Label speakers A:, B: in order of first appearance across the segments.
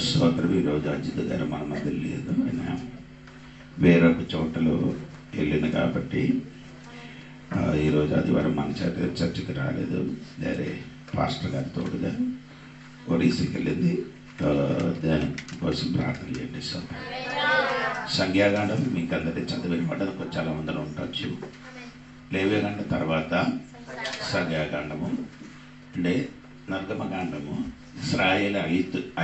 A: స్తోత్రం. ఈరోజు అజిత్ గారు మన మధ్య లేదు, ఆయన వేరొక చోటలో వెళ్ళిన కాబట్టి ఈరోజు ఆదివారం మన చర్చికి రాలేదు. వేరే పాస్టర్ గారి తోడుగా ఒడిస్సాకి వెళ్ళింది. దాని కోసం ప్రార్థన చేయండి. సంఖ్యాకాండం మీకు అందరికీ చదివిన పడ్డకు చాలా మందిలో ఉండొచ్చు. లేవ్యకాండం తర్వాత సంఖ్యాకాండము అంటే నిర్గమకాండము ఇశ్రాయేలు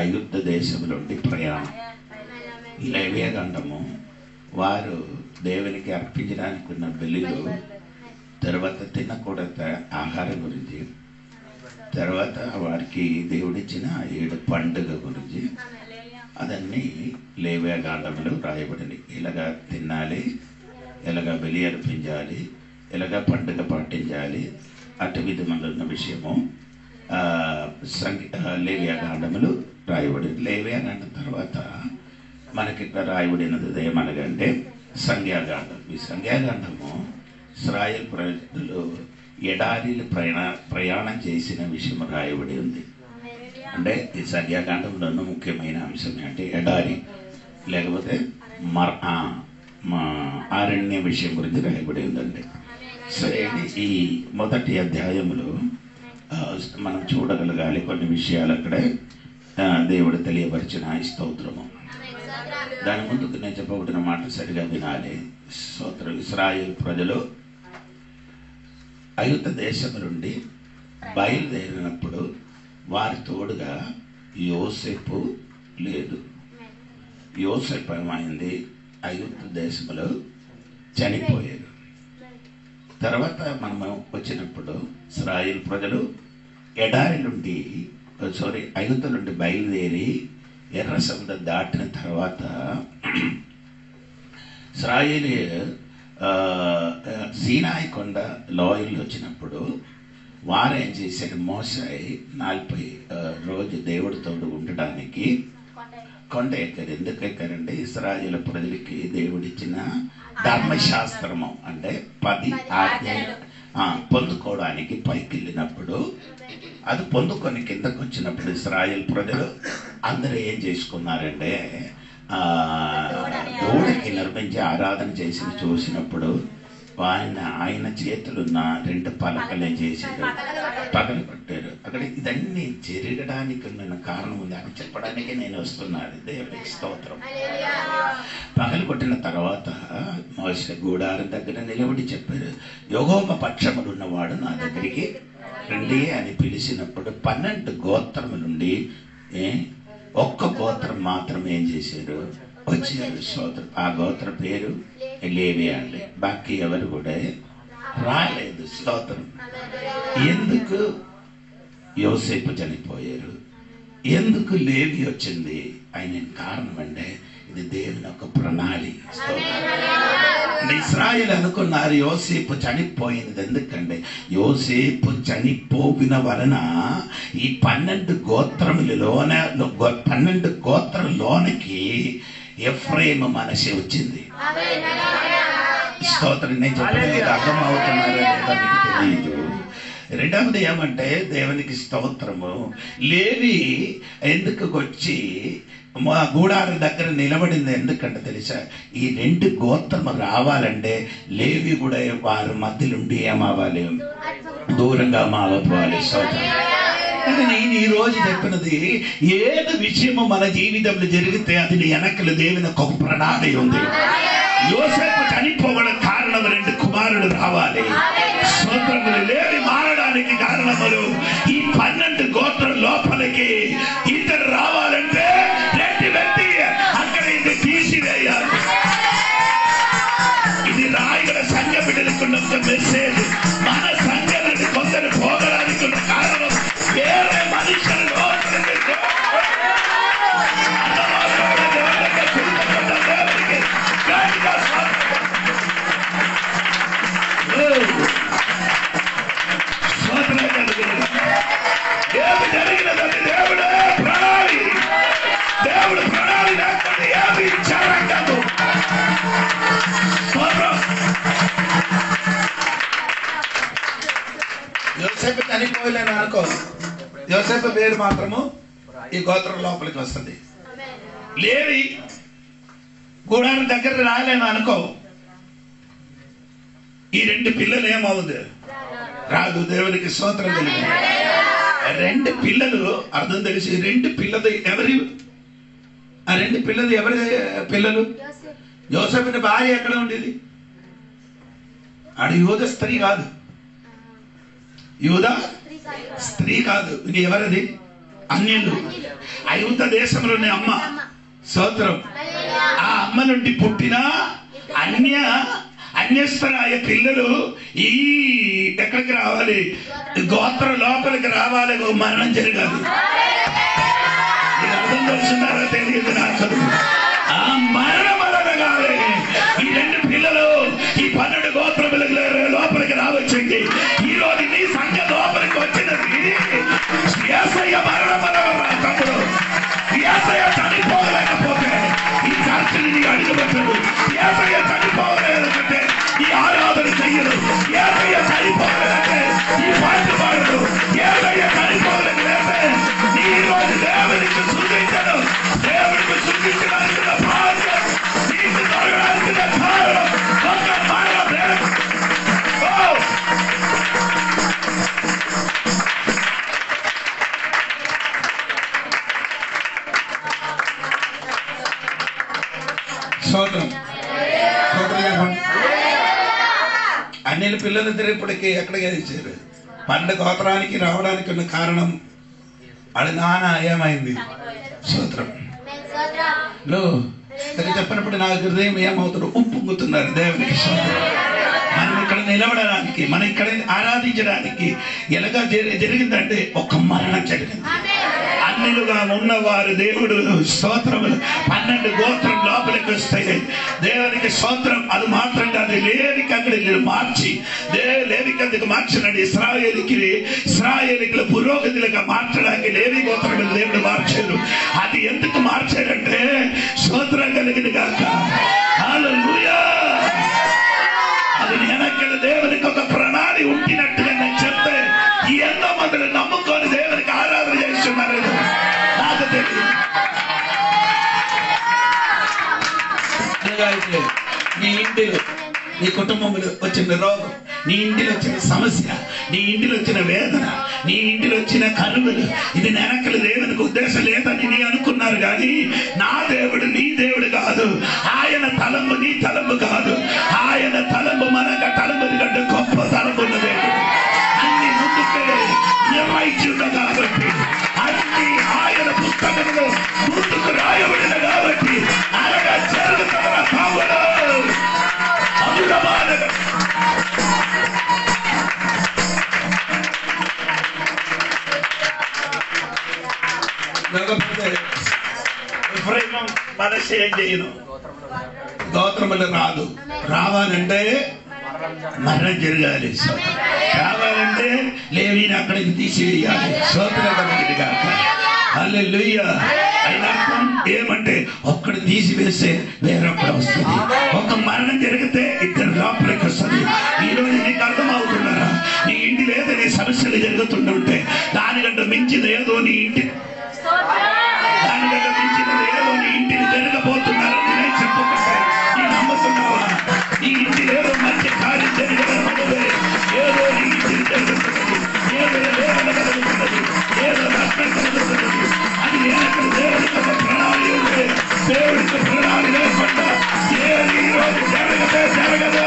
A: ఐగుప్తు దేశం నుండి ప్రయాణం. లేవ్యకాండము వారు దేవునికి అర్పించడానికి ఉన్న బలిలు, తర్వాత తినకూడదు ఆహారం గురించి, తర్వాత వారికి దేవుడిచ్చిన 7 పండుగ గురించి, అదన్నీ లేవ్యకాండంలో రాయబడింది. ఇలాగా తినాలి, ఎలాగా బలి అర్పించాలి, ఎలాగా పండుగ పాటించాలి, అటు విధములు ఉన్న విషయము లేవ్యకాండములు రాయబడింది. లేవ్యకాండం తర్వాత మనకి ఇక్కడ రాయబడినది ఏమనగంటే సంఖ్యాకాండం. ఈ సంఖ్యాకాండము ఇశ్రాయేలు ప్రజలు ఎడారిలు ప్రయాణం చేసిన విషయం రాయబడి ఉంది. అంటే ఈ సంఖ్యాకాండంలో ఉన్న ముఖ్యమైన అంశం అంటే ఎడారి లేకపోతే అరణ్య విషయం గురించి రాయబడి ఉందండి. సరే, ఈ మొదటి అధ్యాయంలో మనం చూడగలగాలి కొన్ని విషయాలు అక్కడే దేవుడు తెలియపరిచిన స్తోత్రము. దాని ముందుకు నేను చెప్పబడిన మాట సరిగా వినాలి. స్తోత్రం. ఇశ్రాయేలు ప్రజలు ఐగుప్తు దేశం నుండి బయలుదేరినప్పుడు వారి తోడుగా యోసేపు లేదు. యోసేపు ఏమైంది? ఐగుప్తు దేశంలో చనిపోయారు. తర్వాత మనం వచ్చినప్పుడు ఇశ్రాయేలు ప్రజలు ఎడారి నుండి ఐగుప్తు నుండి బయలుదేరి ఎర్ర సముద్రం దాటిన తర్వాత ఇశ్రాయేలు సీనాయి కొండ లోయలు వచ్చినప్పుడు వారు ఏం చేశారు? మోసే 40 రోజు దేవుడి తోడు ఉండడానికి కొండ ఎక్కారు. ఎందుకు ఎక్కారంటే ఇశ్రాయేలు ప్రజలకి దేవుడిచ్చిన ధర్మశాస్త్రము అంటే 10 ఆజ్ఞలు పొందుకోవడానికి పైకి వెళ్ళినప్పుడు, అది పొందుకొని కిందకు వచ్చినప్పుడు ఇశ్రాయేలు ప్రజలు అందరూ ఏం చేసుకున్నారంటే దూడకి నిర్మించి ఆరాధన చేసి చూసినప్పుడు ఆయన చేతులున్న 2 పలకలే చేశారు, పగలు కొట్టారు. అక్కడ ఇదన్నీ జరగడానికి ఉన్న కారణం ఉంది అని చెప్పడానికి నేను వస్తున్నాను. దేవునికి స్తోత్రం. పగలు కొట్టిన తర్వాత మోషే గుడారం దగ్గర నిలబడి చెప్పారు, యెహోవా పక్షములు ఉన్నవాడు నా దగ్గరికి రండి అని పిలిచినప్పుడు 12 గోత్రముల నుండి ఒక్క గోత్రం మాత్రం ఏం చేశారు? వచ్చారు. స్తోత్రం. ఆ గోత్ర పేరు లేవి అండి. బాకీ ఎవరు కూడా రాలేదు. స్తోత్రం. ఎందుకు యోసేపు చనిపోయారు? ఎందుకు లేవి వచ్చింది? ఆయన కారణం అంటే ఇది దేవుని ఒక ప్రణాళిక. ఇశ్రాయేలు అనుకున్నారు యోసేపు చనిపోయినది ఎందుకంటే యోసేపు చనిపోయిన వలన ఈ 12 గోత్రంలోనికి ఎఫ్రాయిము మనసు వచ్చింది. స్తోత్రం. నేను చెప్పలేదు, అర్థమవుతున్నారో లేదా మీకు తెలియదు. రెండవది ఏమంటే దేవునికి స్తోత్రము, లేవి ఎందుకు వచ్చి మా గూడారి దగ్గర నిలబడింది ఎందుకంటే తెలుసా? ఈ 2 గోత్రము రావాలంటే లేవి కూడా వారి మధ్యలోండి ఏమవ్వాలి? దూరంగా మావాలి. స్తోత్రం. నేను ఈ రోజు చెప్పినది, ఏది విషయము మన జీవితంలో జరిగితే అది వెనకలు దేవుని ఒక ప్రణాళిక ఉంది. యోసేపు చనిపోవడం కారణం 2 కుమారులు రావాలి. స్తోత్రములు. లేవి మారడానికి కారణములు ఈ 12 గోత్రం లోపలికి ఇద్దరు రావాలంటే 2 వ్యక్తి అక్కడ ఇది తీసివేయాలి. ఇది రాయగల సంఘ బిడ్డలకున్న మెసేజ్. మన సంఘాన్ని కొందరు పోగడానికి ఉన్న కారణం వేరే మనుషులు జరిగినదండి. దేవుడు ప్రణాళి లేకపోతే ఏమి జరగదు. యోసేపు చనిపోయలేని అనుకో, యోసేపు పేరు మాత్రము ఈ గోత్రం లోపలికి వస్తుంది. లేవి గూడారం దగ్గర రాలేను అనుకో, ఈ 2 పిల్లలు ఏమవుతుంది? రాదు. దేవునికి స్తోత్రం కలిగి 2 పిల్లలు అర్థం తెలిసి 2 పిల్లలు ఎవరి? ఆ 2 పిల్లలు ఎవరి పిల్లలు? యోసేపుని భార్య ఎక్కడ ఉండేది? ఆడు యూద స్త్రీ కాదు, యూద స్త్రీ కాదు. ఇది ఎవరది? అన్యులు. అయోధ దేశంలోని అమ్మ. స్తోత్రం. ఆ అమ్మ నుండి పుట్టిన అన్యస్తరాయ పిల్లలు ఈ ఎక్కడికి రావాలి? గోత్ర లోపలికి రావాలి. మరణం జరగాలి. అర్థం తెలుసున్నారా? తెలియదు నాకు. ఆ మరణం అనగానే ఈ 2 పిల్లలు ఈ 12 గోత్రముల లోపలికి రావచ్చండి. ఈ రోజు నీ సంఘ లోపలికి వచ్చినది యేసయ్య మరణం తమ్ముడు. యేసయ్య చనిపోలేకపోతే ఈ చర్చని నీ అడుగుపెట్టడు. యేసయ్య చనిపోలేదంటే ఈ ఆరాధన చెయ్యడు. యేసయ్య చనిపోలేదంటే ఈ పాట పాడడు. యేసయ్య చనిపోలేకపోతే నీ రోజు దేవునికి సూచించడు. దేవునికి సూచించడానికి భాగ్యం నీకు దొరకడానికి కారణం ఒక మరణం. స్తోత్రం. అన్నిల పిల్లలిద్దరు ఇప్పటికి ఎక్కడికి ఇచ్చారు? 12 గోత్రానికి రావడానికి ఉన్న కారణం వాళ్ళ నాన్న ఏమైంది? స్తోత్రం. చెప్పినప్పుడు నా హృదయం ఏమవుతాడు? ఉప్పొంగుతున్నారు. దేవునికి మనం ఇక్కడ నిలబడడానికి, మనం ఇక్కడ ఆరాధించడానికి ఎలాగా జరిగిందంటే ఒక మరణం జరిగింది. అన్నిలుగా ఉన్నవారు దేవుడు స్తోత్రములు 12 గోత్రం లోపలికి వస్తాయి. దేవునికి స్తోత్రం. అది మాత్రం కాదు, లేవికి అక్కడ మార్చి లేవికి అందుకు మార్చినాడు. ఇస్రాయేలీకుల పురోగతులుగా మార్చడానికి లేవి గోత్రం దేవుడు మార్చారు. అది ఎందుకు మార్చారంటే స్తోత్రం కలిగింది కాక. హల్లెలూయా. అది వెనకల దేవునికి ఒక ప్రణాళి ఉంటినట్టుగా నేను చెప్తే ఎంతో మందిని నమ్ముకొని దేవునికి ఆరాధన చేస్తున్నారు. నాకు తెలియదు. నీ ఇంటిలో నీ కుటుంబంలో వచ్చిన రోగం, నీ ఇంటిలో వచ్చిన సమస్య, నీ ఇంటిలో వచ్చిన వేదన, నీ ఇంటిలో వచ్చిన కరువులు, ఇది వెనకలు దేవునికి ఉద్దేశం లేదని నీ అనుకున్నారు. కానీ నా దేవుడు నీ దేవుడు కాదు. ఆయన తలంపు నీ తలంపు కాదు. ఆయన తలంపు మనక తలంపుని కంటే గొప్ప తలంపు ఉన్న దేవుడు. అన్ని ముందుకే నిర్ణయించుండ కాబట్టి, అన్ని ఆయన పుస్తకంలో ముందుకు రాయబడిన కాబట్టి అనగా జరుగుతున్న కావులు మనసు ఏం చేయను. గోత్రములు రాదు. రావాలంటే మరణం జరగాలి. రావాలంటే లేవిని అక్కడికి తీసివేయాలి. స్తోత్రం కాక. హల్లెలూయా. అయిన అర్థం ఏమంటే ఒక్కడు తీసివేస్తే వేరొక్కడ వస్తుంది. ఒక మరణం జరిగితే ఇద్దరు లోపలికి వస్తుంది. ఈరోజు నీకు అర్థం అవుతున్నారా? నీ ఇంటి లేదా నీ సమస్యలు జరుగుతుంటే దానికంటే మించింది ఏదో నీ ఇంటి ఇంటిని జరగబోతున్నారని నేను చెప్పుకుంటే నీ నమ్ముతున్నావా? నీ ఇంటి ఏదో మంచి కార్యం జరగబోతుంది. ఏదో నీ ఇంటిని జరుగుతున్నది, ఏదో వేదన కలుగుతున్నది, ఏదో నష్టం కలుగుతున్నది. అది వెనక దేవుడికి ఒక ప్రణాళిక ఉంది. దేవుడికి ప్రణాళిక లేకుండా ఏది ఈరోజు జరగదే జరగదు.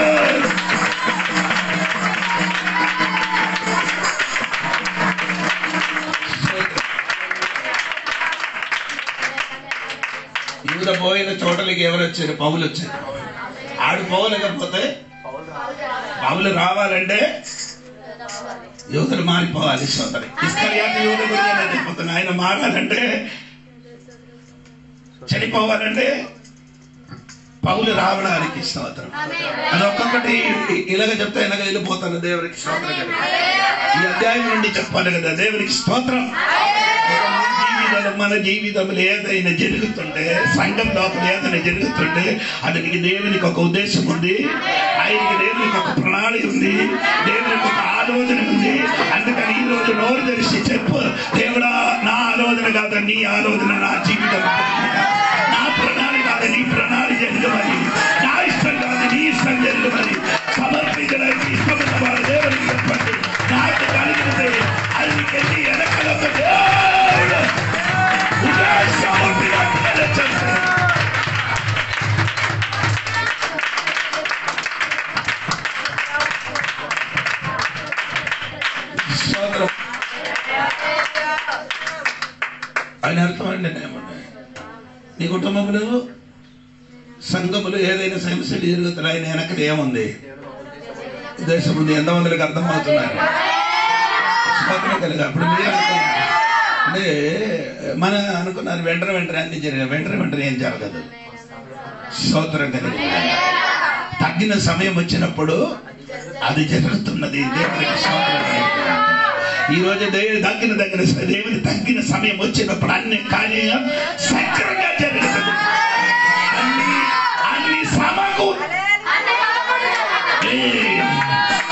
A: యూద పోయిన చోటలకి ఎవరు వచ్చారు? పౌలు వచ్చారు. ఆడు పోలేకపోతే పౌలు రావాలంటే యూదులు మారిపోవాలి. సోదరి ఇస్కరియోతు యూద గురించి చెప్పిపోతున్నా. ఆయన మారాలంటే, చనిపోవాలంటే పౌలు రావడానికి స్తోత్రం. అది ఒక్కొక్కటి ఇలాగ చెప్తే ఇలాగ వెళ్ళిపోతాను. దేవునికి స్తోత్రం. ఈ అధ్యాయం నుండి చెప్పాలి కదా. దేవునికి స్తోత్రం. మన జీవితంలో ఏదైనా జరుగుతుంటే, సంఘం లోపల ఏదైనా జరుగుతుంటే అతనికి దేవునికి ఒక ఉద్దేశం ఉంది. ఆయనకి దేవునికి ఒక ప్రణాళిక ఉంది, దేవునికి ఒక ఆలోచన ఉంది. అందుకని ఈ రోజు నోరు తెరిచి చెప్పు, దేవుడా నా ఆలోచన కాదు నీ ఆలోచన, నా జీవితం నా ప్రణాళిక కాదు నీ ప్రణాళిక జరగమని, నా ఇష్టం కాదు నీ ఇష్టం జరగమని సమర్పించడానికి ఇష్టమైన వారు దేవునికి చెప్పండి. నాకు కలిగితే అది నీకెళ్ళి వెనకల దేవుడు ఆయన అర్థం అండి. నీ కుటుంబంలో సంఘములు ఏదైనా సమస్యలు జరుగుతాయి, ఆయన వెనకలు ఏముంది? ఉద్దేశం ఉంది. ఎంతమందికి అర్థమవుతున్నారు? స్తోత్రం కలిగి. అప్పుడు మీరు అంటే మన అనుకున్నారు వెంటనే అన్ని జరిగాయి. వెంటనే ఏం జరగదు. స్తోత్రం కలిగి. తగ్గిన సమయం వచ్చినప్పుడు అది జరుగుతున్నది. దేవునికి స్తోత్రం కలిగి. ఈ రోజు దేవుని తగ్గిన సమయం వచ్చినప్పుడు అన్ని కార్యం సక్రంగా జరుగుతుంది.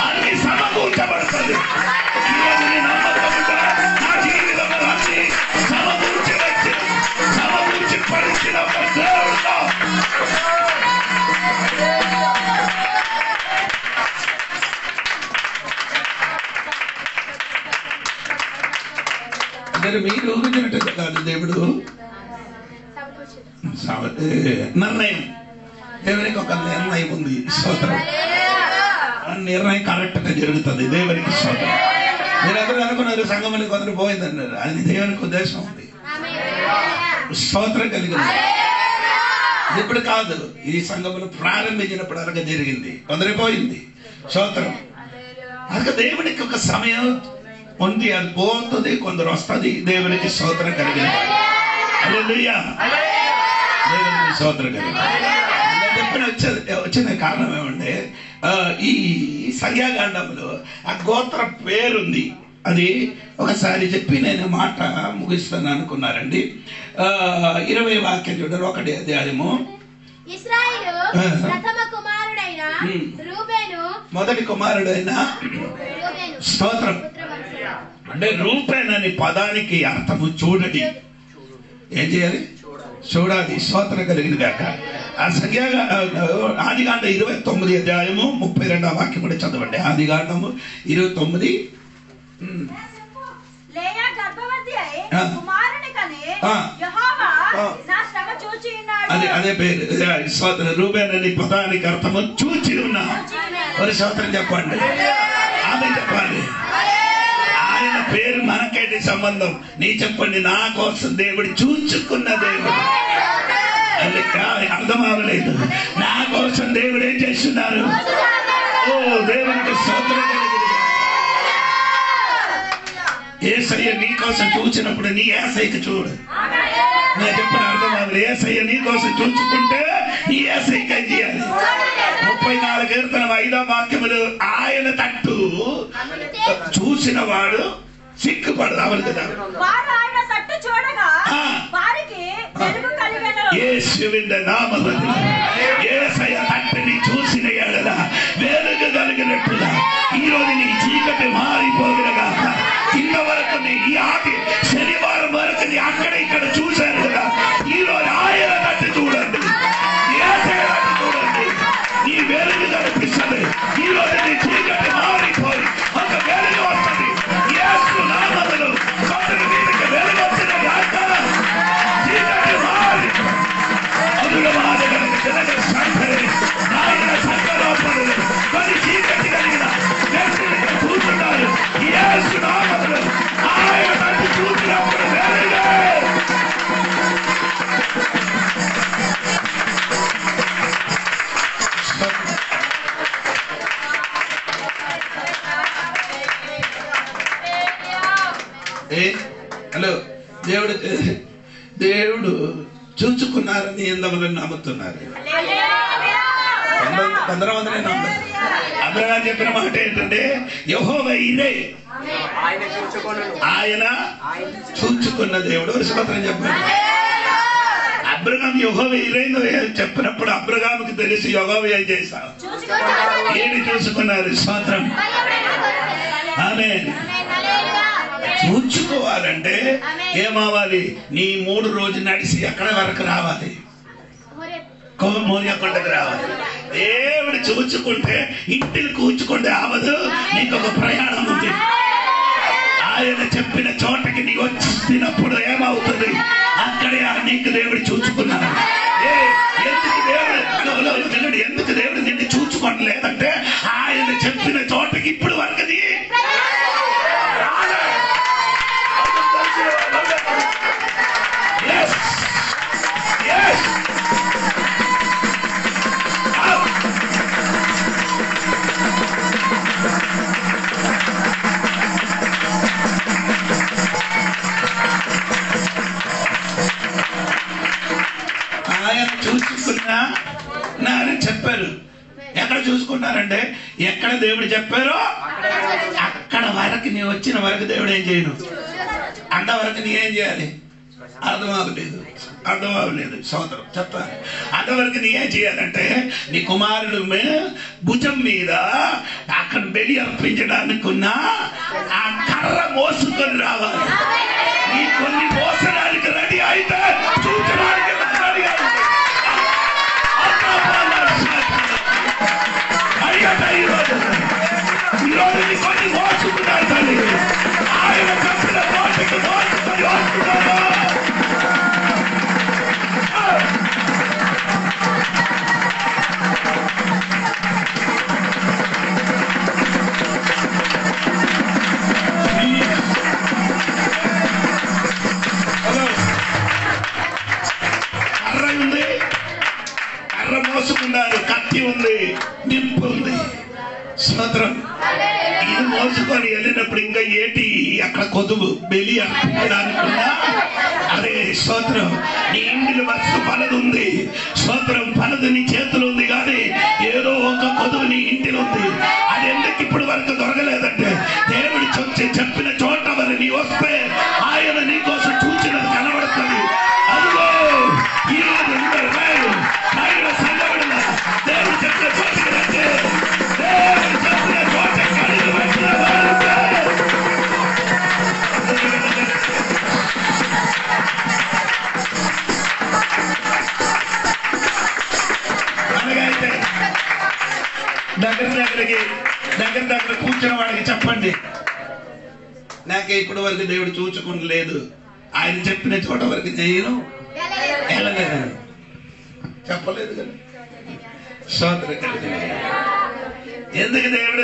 A: అన్ని సమకూర్చబడుతుంది. ఈ రోజు నేను నమ్మకముగా నా జీవితంలో అన్ని సమకూర్చి పరిచిన దేవుడుతో మీరు ఊహించినట్టు కాదు. దేవుడు నిర్ణయం, దేవునికి ఒక నిర్ణయం ఉంది. స్తోత్రం. నిర్ణయం కరెక్ట్ గా జరుగుతుంది. దేవునికి స్తోత్రం. మీరు అందరూ అనుకున్నారు సంఘంలో కొందరు పోయిందన్నారు, అది దేవునికి ఉద్దేశం ఉంది. స్తోత్రం కలిగింది. ఇప్పుడు కాదు, ఈ సంఘములు ప్రారంభించినప్పుడు అలాగే జరిగింది. కొందరు పోయింది. స్తోత్రం. అలాగే దేవునికి ఒక సమయం ఉంది, అది పోతుంది, కొందరు వస్తుంది. దేవునికి స్తోత్రం కలిగిన హల్లెలూయా. దేవునికి స్తోత్రం కలిగిన చెప్పిన వచ్చిన కారణం ఏమంటే, ఈ సంఖ్యాకాండంలో ఆ గోత్ర పేరుంది. అది ఒకసారి చెప్పి నేను మాట ముగిస్తాను అనుకున్నారండి. 20 వాక్యం చూడండి. 1వ అధ్యాయము. మొదటి కుమారుడైన స్తోత్రం. అంటే రూపేన్ అనే పదానికి అర్థము చూడండి. ఏం చేయాలి? చూడాలి. స్తోత్రం కలిగింది కాక. ఆ సంఖ్యగా ఆదికాండం 29 అధ్యాయము 32వ వాక్యం కూడా చదవండి. ఆదికాండము 29. అదే పేరు స్తోత్రం. రూబేన్ అనే పదానికి అర్థము చూచి ఉన్నా. ఒక స్తోత్రం చెప్పండి. ఆమె చెప్పాలి. ఆయన పేరు మనకేంటి సంబంధం? నీ చెప్పండి. నా కోసం దేవుడు చూచుకున్న దేవుడు. అర్థం అవ్వలేదు. నా కోసం దేవుడు ఏం చేస్తున్నారు? ఓ దేవునికి స్తోత్రం కలిగింది. యేసయ్య నీ కోసం చూచినప్పుడు నీ యేసయ్యకి చూడు. నేను చెప్పిన అర్థం అవ్వలేదు. యేసయ్య నీ కోసం చూచుకుంటే నీ యేసయ్యకి ఏం చేయాలి? 34 కీర్తన 5వ వాక్యములు. ఆయన తట్టు చూసిన వాడు సిగ్గుపడదు. అవలు కదా. యేసువిన నామమున యేసయ్య తట్టుని చూసిన ఎడల వెలుగు కలిగినట్లుగా ఈరోజు నీ చీకటి మారిపోగలగా. ఇంతవరకు నీ ఈ ఆది శనివారం వరకు నీ అక్కడ ఇక్కడ చూశారు కదా. ఈరోజు ఆయన తట్టు చూడండి. యేసయ్య తట్టు చూడండి. నీ వెలుగు కనిపిస్తుంది. ఈరోజు నీ చీకటి మారిపోయి ఒక వెలుగు వస్తుంది. యేసు నామములో కొందరి మీదకి వెలుగు వచ్చిన చీకటి మారి అందులో మాదగలిగిన జనగ సంఘరే ఆయన సంఘలోపలు కొన్ని చీకటి కలిగిన వ్యక్తులు చూస్తున్నారు. యేసు నామములో ఆయన తట్టు చూసినప్పుడు వెలుగు. హలో. దేవుడు చూచుకున్నారని ఎంతమంది నమ్ముతున్నారు? 100 నమ్మరు. అబ్రహాము చెప్పిన మాట ఏంటంటే, యెహోవా ఇదే, ఆయన చూచుకున్న దేవుడు. స్తోత్రం చెప్పండి. అబ్రహాం యెహోవా ఇరైన చెప్పినప్పుడు అబ్రహాముకి తెలిసి యెహోవా ఏం చేశారు? ఏమి చూసుకున్నారు? స్తోత్రం. ఆమేన్. చూచుకోవాలంటే ఏమవ్వాలి? నీ 3 రోజులు నడిచి ఎక్కడ వరకు రావాలి? మోరియకొండకు రావాలి. దేవుడు చూచుకుంటే ఇంటిని కూర్చుకుంటే అవదు, నీకు ఒక ప్రయాణం ఉంది. ఆయన చెప్పిన చోటకి నీ వచ్చినప్పుడు ఏమవుతుంది? అక్కడే నీకు దేవుడు చూచుకున్నాడు. ఎందుకు దేవుడు నిన్ను చూచుకోవట్లేదంటే ఆయన చెప్పిన చోటకి ఇప్పుడు వరకు చూసుకున్నా అని చెప్పారు. ఎక్కడ చూసుకున్నారంటే ఎక్కడ దేవుడు చెప్పారో అక్కడ వరకు నీ వచ్చిన వరకు దేవుడు ఏం చేయను, అంతవరకు నీ ఏం చేయాలి? అర్థమవలేదు సోదరు చెప్పాలి. అంతవరకు నీ ఏం చేయాలంటే నీ కుమారుడు భుజం మీద అక్కడ బలి అర్పించడానికి ఉన్న ఆ కర్ర మోసుకొని రావాలి. నీ కొన్ని మోసడానికి రెడీ అయితే చూచడానికి ఈరోజు నీ కొన్ని మోసుకున్నారు తల్లి. ఆయన చెప్పిన మాటకి మోసుకొని వస్తున్నారా? కర్ర ఉంది, కర్ర మోసుకున్నారు, కత్తి ఉంది, నింపు ఉంది. స్తోత్రం. ఇది మోసుకొని వెళ్ళినప్పుడు ఇంకా ఏటి అక్కడ కొదువు బలి అర్పించడానికున్నా అదే స్తోత్రం. నీ ఇంటిలో వస్తు పలదు ఉంది, స్తోత్రం. పలదు నీ చేతులు ఉంది కానీ ఏదో ఒక కొదువు నీ ఇంటిలో ఉంది. అది ఎందుకు ఇప్పుడు వరకు దొరకలేదంటే దేవుడు చెప్పిన చోట వరకు నీ వస్తే ఆయన నీ కోసం చూచినది కనబడుతుంది. అదిగో ఈరోజు ఆయన సంగబడిన దేవుడు చెప్పిన చోటకి రండి. దేవుడు చెప్పిన చోట కలిగి వచ్చిన వారికి అలాగైతే దగ్గర కూర్చున్న వాడికి చెప్పండి, నాకే ఇప్పటి వరకు దేవుడు చూచుకోలేదు, ఆయన చెప్పిన చోట వరకు నేను వెళ్ళలేదని చెప్పలేదు కదా. ఎందుకు దేవుడు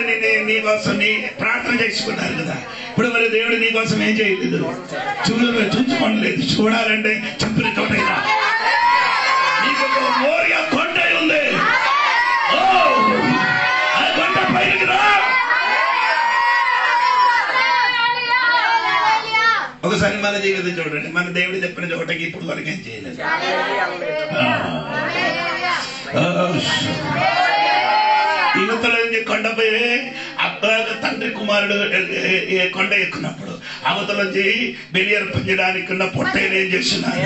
A: నీ కోసం నీ ప్రార్థన చేసుకున్నారు కదా. ఇప్పుడు మరి దేవుడు నీ కోసం ఏం చేయలేదు, చూసుకోలేదు. చూడాలంటే చెప్పిన చోటైనా నీకు మోరియా కొండ ఉంది. ఆ కొండ పైకి రా. ఒకసారి మన జీవితం చూడండి. మన దేవుడు చెప్పిన చోటకి ఇప్పుడు వరకు ఏం చేయలేదు. యువతల కొండపై తండ్రి కుమారుడు కొండ ఎక్కున్నప్పుడు అవతలొంచి బలి అర్పించడానికి ఉన్న పొట్టేలు ఏం చేస్తున్నారు?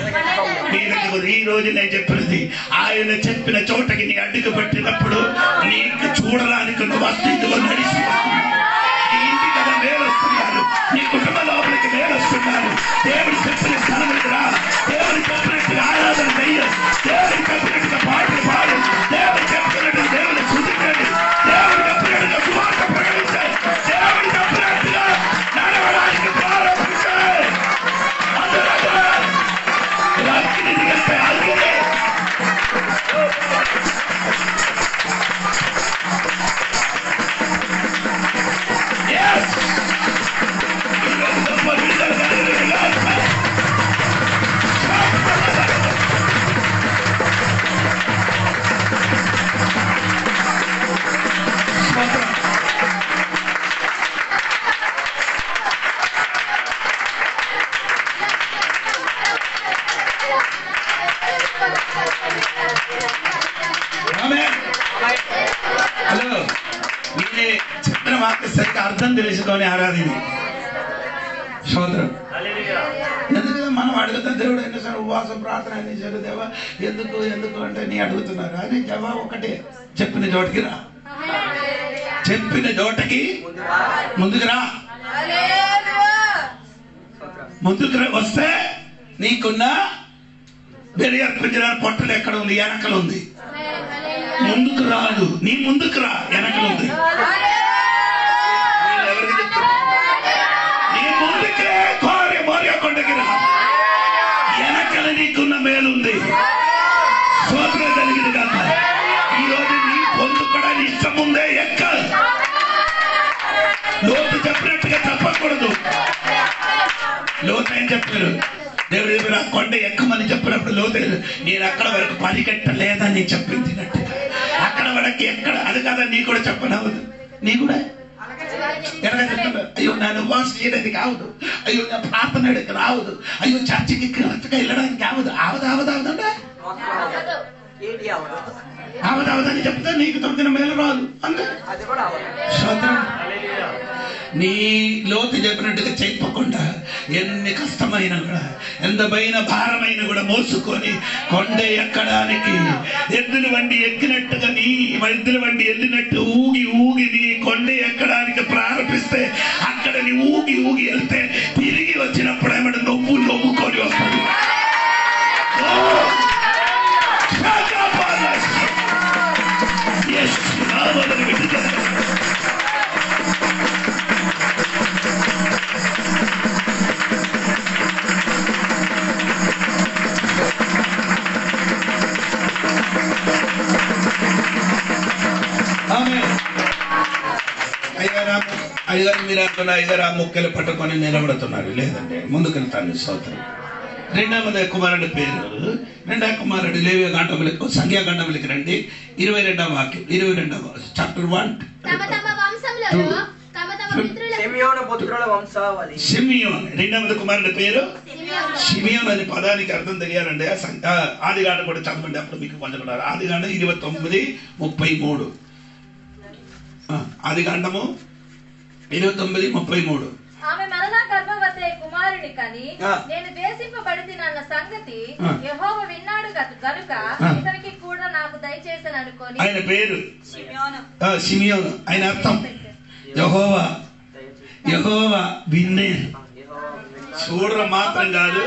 A: ఈ రోజు నేను చెప్పినది ఆయన చెప్పిన చోటకి నీ అడ్డుకు పెట్టినప్పుడు నీకు చూడడానికి ఉన్న వస్తువులో నడిచి నీ ఇంటి కదా వేలొస్తున్నారు, నీ కుటుంబ లోపలికి వేలొస్తున్నారు. దేవుడు చెప్పిన స్థలములకు రా. దేవుడు చెప్పినట్టుగా ఆరాధన చెయ్య. దేవుడు చెప్పినట్టుగా పాటలు పాడు. దేవుడు చెప్పినట్టు దేవుని స్తుతించండి. దేవుడు చెప్పినట్టుగా సువార్త ప్రకటించాలి. దేవుడు చెప్పినట్టుగా నడవడానికి ప్రారంభించాలి. అగ్ని దిగంటే అగ్ని. హలో, నేనే చెప్పిన వాక్య సరిగ్గా అర్థం తెలుసుకొని ఆరాధన. సోదరం ఎందుకంటే మనం అడుగుతాం దేవుడు ఎన్నిసార్లు ఉపవాసం ప్రార్థన చేశారు దేవా ఎందుకు ఎందుకు అంటే నీ అడుగుతున్నారు. అని జవాబు ఒకటే, చెప్పిన చోటికి రా, చెప్పిన చోటకి ముందుకు రా. ముందుకు వస్తే నీకున్న బలి అర్పించిన పొట్టలు ఎక్కడ ఉంది? వెనకలు ఉంది. ముందుకు రాదు, నీ ముందుకు రా, వెనకలు ఉంది. ఎవరికి చెప్తున్నా? నీ ముందుకే కోరి మోరియకొండకి రా, వెనకలు నీకున్న మేలుంది. స్తోత్రం కలిగింది కాక ఈరోజు నీ పొందుకోవడానికి ఇష్టం ఉందే ఎక్కలు. లోతు చెప్పినట్టుగా చెప్పకూడదు. లోతు ఏం చెప్పారు? దేవుడు చెప్పారు ఆ కొండ ఎక్కమని చెప్పినప్పుడు లోతు నేను అక్కడ వరకు పరిగెట్టలేదని చెప్పింది. అక్కడ వరకు ఎక్కడ అది కదా నీ కూడా చెప్పనవదు. నీ కూడా ఎక్కడ చెప్తాడు? అయ్యో నేను ఉపవాసం చేయడానికి కావదు, అయ్యో నా ప్రార్థన రావదు, అయ్యో చర్చికి కరెక్ట్గా వెళ్ళడానికి కావదు. ఆవదావదావదంటే ఆవదావదని చెప్తే నీకు దొరికిన మేలు రాదు. అంతే. నీ లోతు చెప్పినట్టుగా చెప్పకుండా ఎన్ని కష్టమైనా కూడా ఎంతమైన భారమైన కూడా మోసుకొని కొండ ఎక్కడానికి ఎద్దుల బండి ఎక్కినట్టుగా నీ ఎద్దుల బండి వెళ్ళినట్టు ఊగి ఊగి నీ కొండ ఎక్కడానికి ప్రారంభిస్తే అక్కడ నీ ఊగి ఊగి వెళ్తే తిరిగి వచ్చినప్పుడు ఏమంటే నొవ్వుకొని వస్తుంది. అయ్యగారు మీరు అనుకున్న అయ్యగారు ఆ ముక్కలు పట్టుకొని నిలబడుతున్నారు. లేదంటే ముందుకెళ్తాను. స్తోత్రం. రెండవ కుమారుడి పేరు, రెండవ కుమారుడు లేవి గంటములకు సంఖ్యాగండములకి రండి. 22వ వాక్యం, 22వ చాప్టర్ 1. షిమియోన్ రెండవ కుమారుడి పేరు షిమియోన్ అనే పదానికి అర్థం తెలియాలండి. ఆదికాండం కూడా చదవండి, అప్పుడు మీకు కొంచెం. ఆదికాండం 29:33. ఆదికాండము 29:33.
B: ఆమె మరలా గర్భవతి కుమారుని కని నేను దేశింపబడితినన్న సంగతి యెహోవా విన్నాడు గనుక ఇతనికి కూడా నాకు దయచేసని అనుకొని
A: ఆయన పేరు షిమియోను. ఆయన అర్థం యెహోవా విన్నేరు. చూడడం మాత్రం కాదు,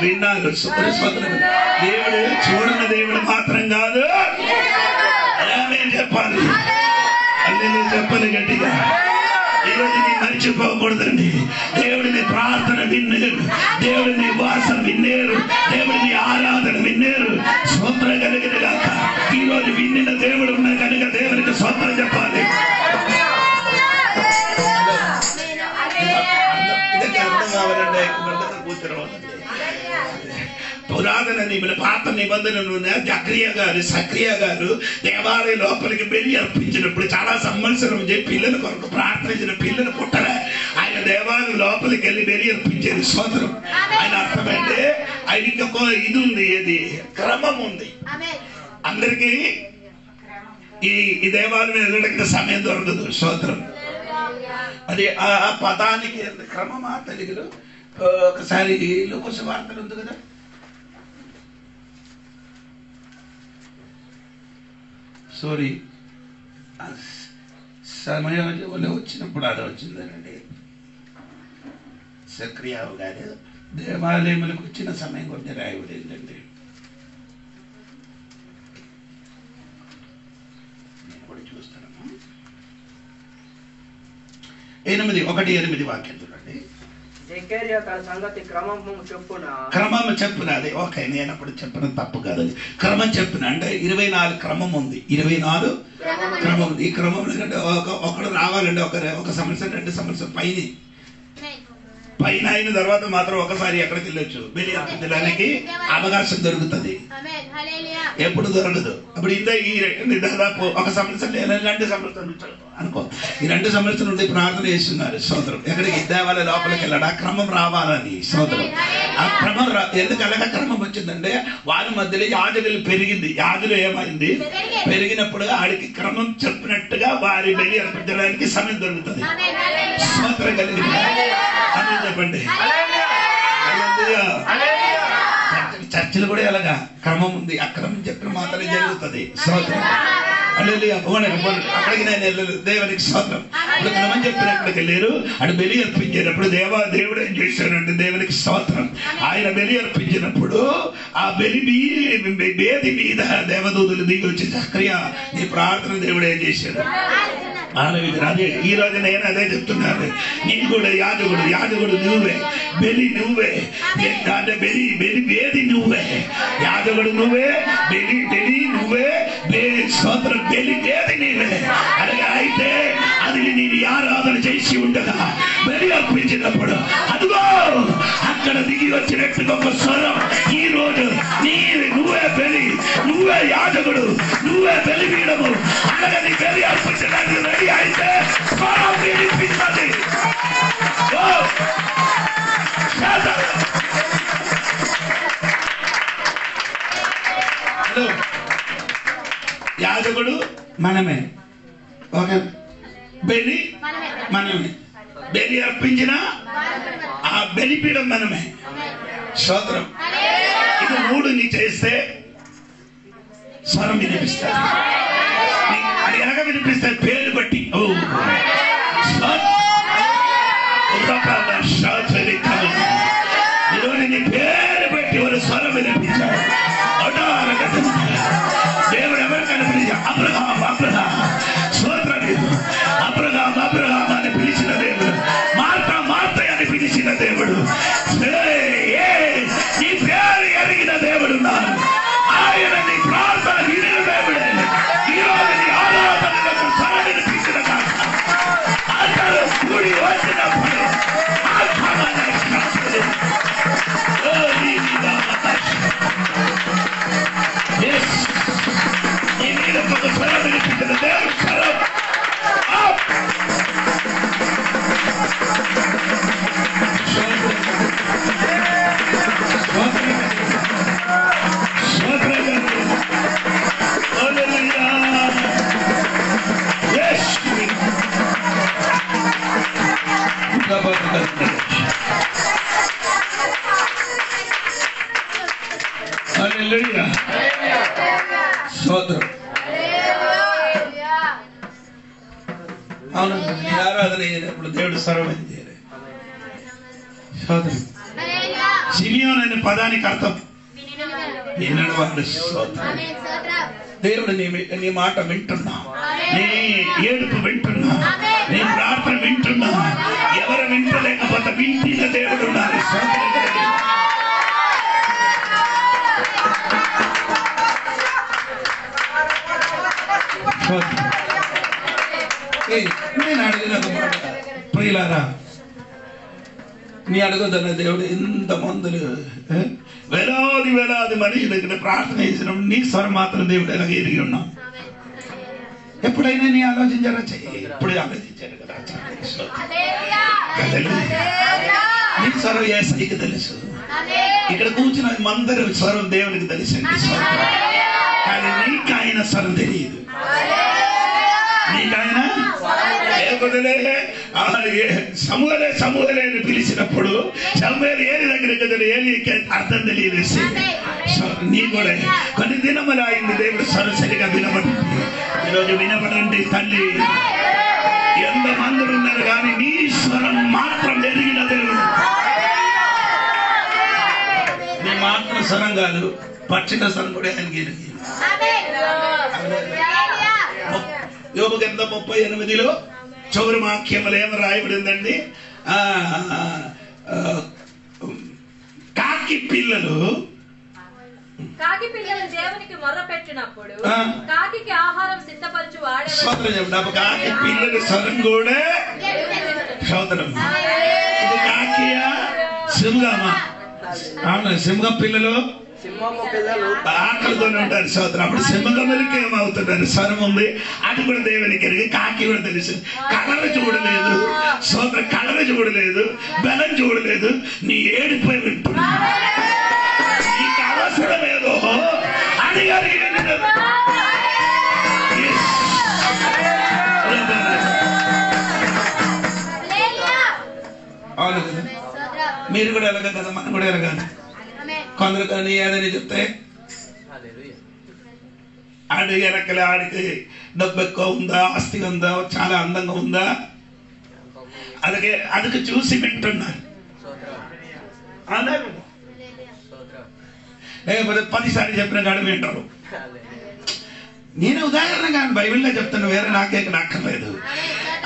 A: విన్నాడు. దేవుడు చూడని దేవుడు మాత్రం కాదు. చెప్పాలి అన్ని చెప్పాలి గట్టిగా. ఈరోజు నీ మర్చిపోకూడదండి. దేవుడిని ప్రార్థన విన్నారు, దేవుడిని వాసన విన్నారు, దేవుడిని ఆరాధన విన్నారు. స్తోత్రం కలిగిన కాక ఈరోజు విన్నిన దేవుడు ఉన్న కనుక దేవునికి స్తోత్రం చెప్పాలి. అర్థం కావాలండి. కూర్చోవాలి. పురాతన పాత నిబంధనలు జక్రియ గారు సక్రియ గారు దేవాలయ లోపలికి వెళ్ళి అర్పించినప్పుడు చాలా సంవత్సరం పిల్లల కొరకు ప్రార్థించిన పిల్లలు పుట్టరా ఆయన దేవాలయం లోపలికి వెళ్ళి అర్పించేది. స్తోత్రం. ఆయన అర్థమంటే ఆయనకి ఒక ఇది ఉంది, ఏది క్రమం ఉంది. అందరికీ ఈ దేవాలయం వెళ్ళడానికి సమయం దొరకదు. స్తోత్రం. అది ఆ పదానికి క్రమమా తెలుగులో ఒకసారి లోక వార్తలు ఉంది కదా, సారీ సమయంలో వచ్చినప్పుడు అది వచ్చిందనండి. సక్రియావు గారు దేవాలయములకు వచ్చిన సమయం కొంచెం రాయబడిందండి. నేను కూడా చూస్తాను. 8:1-8 వాక్యం చూడండి. క్రమం చెప్పున అది ఓకే. నేను అప్పుడు చెప్పిన తప్పు కాదు, అది క్రమం చెప్పున అంటే 24 క్రమం ఉంది. 24 క్రమం ఉంది. ఈ క్రమంలో ఒకడు రావాలండి. ఒక సంవత్సరం 2 సంవత్సరం పైన అయిన తర్వాత మాత్రం ఒకసారి ఎక్కడికి వెళ్ళొచ్చు. బలి అర్పించడానికి అవకాశం దొరుకుతుంది. ఎప్పుడు దొరకదు. అప్పుడు ఈ దాదాపు 1 సంవత్సరం 2 సంవత్సరం అనుకో. ఈ 2 సంవత్సరం నుండి ప్రార్థన చేస్తున్నారు. స్తోత్రం. ఎక్కడికి దేవాలయ లోపలికి వెళ్ళాడు. ఆ క్రమం రావాలని. స్తోత్రం. ఆ క్రమం ఎందుకలాగా క్రమం వచ్చిందంటే వారి మధ్యలో యాజకులు పెరిగింది. యాజకులు ఏమైంది పెరిగినప్పుడు ఆడికి క్రమం చెప్పినట్టుగా వారి బలి అర్పించడానికి సమయం దొరుకుతుంది. స్తోత్రం కలిగింది. అదే చెప్పండి. చర్చిలు కూడా ఎలాగా క్రమం ఉంది. అక్రమం చెప్పిన మాత్రమే జరుగుతుంది. స్తోత్రం. అక్కడికి నేను వెళ్ళలేదు. దేవునికి స్తోత్రం. ఇప్పుడు క్రమం చెప్పినక్కడికి వెళ్ళారు. అటు బలి అర్పించేటప్పుడు దేవుడు ఏం చేశాడంటే దేవునికి స్తోత్రం. ఆయన బలి అర్పించినప్పుడు ఆ బేది మీద దేవదూతులు దిగి వచ్చి సక్రియ నీ ప్రార్థన దేవుడు ఏం చేశాడు. అదే ఈ రోజు నేను అదే చెప్తున్నాను. నీకు కూడా యాజకుడు నువ్వే, బలి నువ్వే, అంటే బేది నువ్వే, యాజకుడు నువ్వే, బలి నువ్వే, స్తోత్రం బలి బేది నీవే. అలాగే అయితే అది నేను ఆరాధన చేసి ఉండగా బలి అర్పించినప్పుడు అదిగో అక్కడ దిగి వచ్చినట్టుగా ఒక స్వరం. ఈ రోజు నువ్వే బలి, నువ్వే యాజకుడు, నువ్వే బలి పీడము. అలాగే నీ బలి అర్పించడానికి రెడీ అయితే స్వరం వినిపిస్తుంది. యాజకుడు మనమే, ఒక బలి మనమే, బలి అర్పించిన ఆ బలిపీఠం మనమే. స్తోత్రం. ఇది మూడు నీ చేస్తే స్వరం వినిపిస్తుంది. అది ఎలాగ వినిపిస్తుంది? పేరు బట్టి. ఈరోజు నీ పేరు బట్టి ఒక స్వరం వినిపించాలి. దేవుడు ఎవరు కనిపించారు? అబ్రహాం స్తోత్రం. అబ్రహాం అని పిలిచిన దేవుడు, మార్త అని పిలిచిన దేవుడు, నీ పేరు ఎరిగిన దేవుడు ఉన్నాడు. ఆయన నీ ప్రార్థన వినిన దేవుడే. ఈరోజు నీ ఆరాధనలకు స్వరం వినిపించిన అందరూ కూడి వచ్చినప్పుడు అవును. ఆరాధన అయినప్పుడు దేవుడు సర్వమైంది. సిమియోను అనే పదానికి అర్థం వినడు వాడు. దేవుడు నీ మాట వింటున్నా, నీ ఏడుపు వింటున్నా, నీ ప్రార్థన వింటున్నా. ఎవరు వింటలేకపోతే వింటిన దేవుడు ఉన్నారు. నేను అడిగిన ప్రియులారా, నీ అడగదన్న దేవుడు ఎంత మందులు వేలాది మనిషి దగ్గర ప్రార్థన చేసిన నీ స్వరం మాత్రం దేవుడు ఎలాగ ఎరిగి ఉన్నాం. ఎప్పుడైనా నీ ఆలోచించారా? ఎప్పుడు ఆలోచించారు కదా. నీ స్వరం యేసయ్యకి తెలుసు. ఇక్కడ కూర్చున్న మందరి స్వరం దేవునికి తెలుసండి. కానీ నీకు ఆయన స్వరం తెలియదు. నీకు ఆయన సమూహలే అని పిలిచినప్పుడు సమూహలు ఏలి దగ్గరికి ఏలికి అర్థం తెలియదు. నీ కూడా కొన్ని దినములు అయింది దేవుడు సరిసరిగా వినబడింది. ఈరోజు వినబడండి తల్లి. ఎంత మందులు ఉన్నారు కానీ నీ స్వరం మాత్రం ఎరిగిన దేవుడు. నీ మాత్రం స్వరం కాదు, పక్షిక స్వరం కూడా ఆయనకి ఎరిగి. యోబు గ్రంథం 38లో చివరి వాక్యములు ఏమో రాయబడిందండి. కాకి పిల్లలు
B: దేవునికి మొర్ర పెట్టినప్పుడు కాకి ఆహారం సిద్ధపరచు వాడే.
A: కాకి పిల్లలు స్వరం కూడా స్తోత్రం. ఇది కాకియా సింహమా? అవును, సింహం పిల్లలు ఆకలితోనే ఉంటారు. స్తోత్రం. అప్పుడు సింహములకి ఏమవుతున్నారు? స్వరం ఉంది. అది కూడా దేవునికి ఎరిగి. కాకి కూడా తెలుసు. కలర్ చూడలేదు, స్తోత్రం. కలర్ చూడలేదు, బలం చూడలేదు. నీ ఏడిపోయి వింటున్నా. నీకు అవసరమేదో అని అడిగి అవును కదా. మీరు కూడా కూడా ఎలాగ కదా, మనం కూడా ఎలాగాలి. కొందరు కానీ ఏదని చెప్తే ఆడి వెనకలే ఆడికి డబ్బు ఎక్కువ ఉందా, ఆస్తి ఉందా, చాలా అందంగా ఉందా, అదికి చూసి వింటున్నారు. లేకపోతే 10 సార్లు చెప్పిన కాడు వింటారు. నేను ఉదాహరణగా బైబిల్లో చెప్తాను, వేరే నాకే అక్కర్లేదు.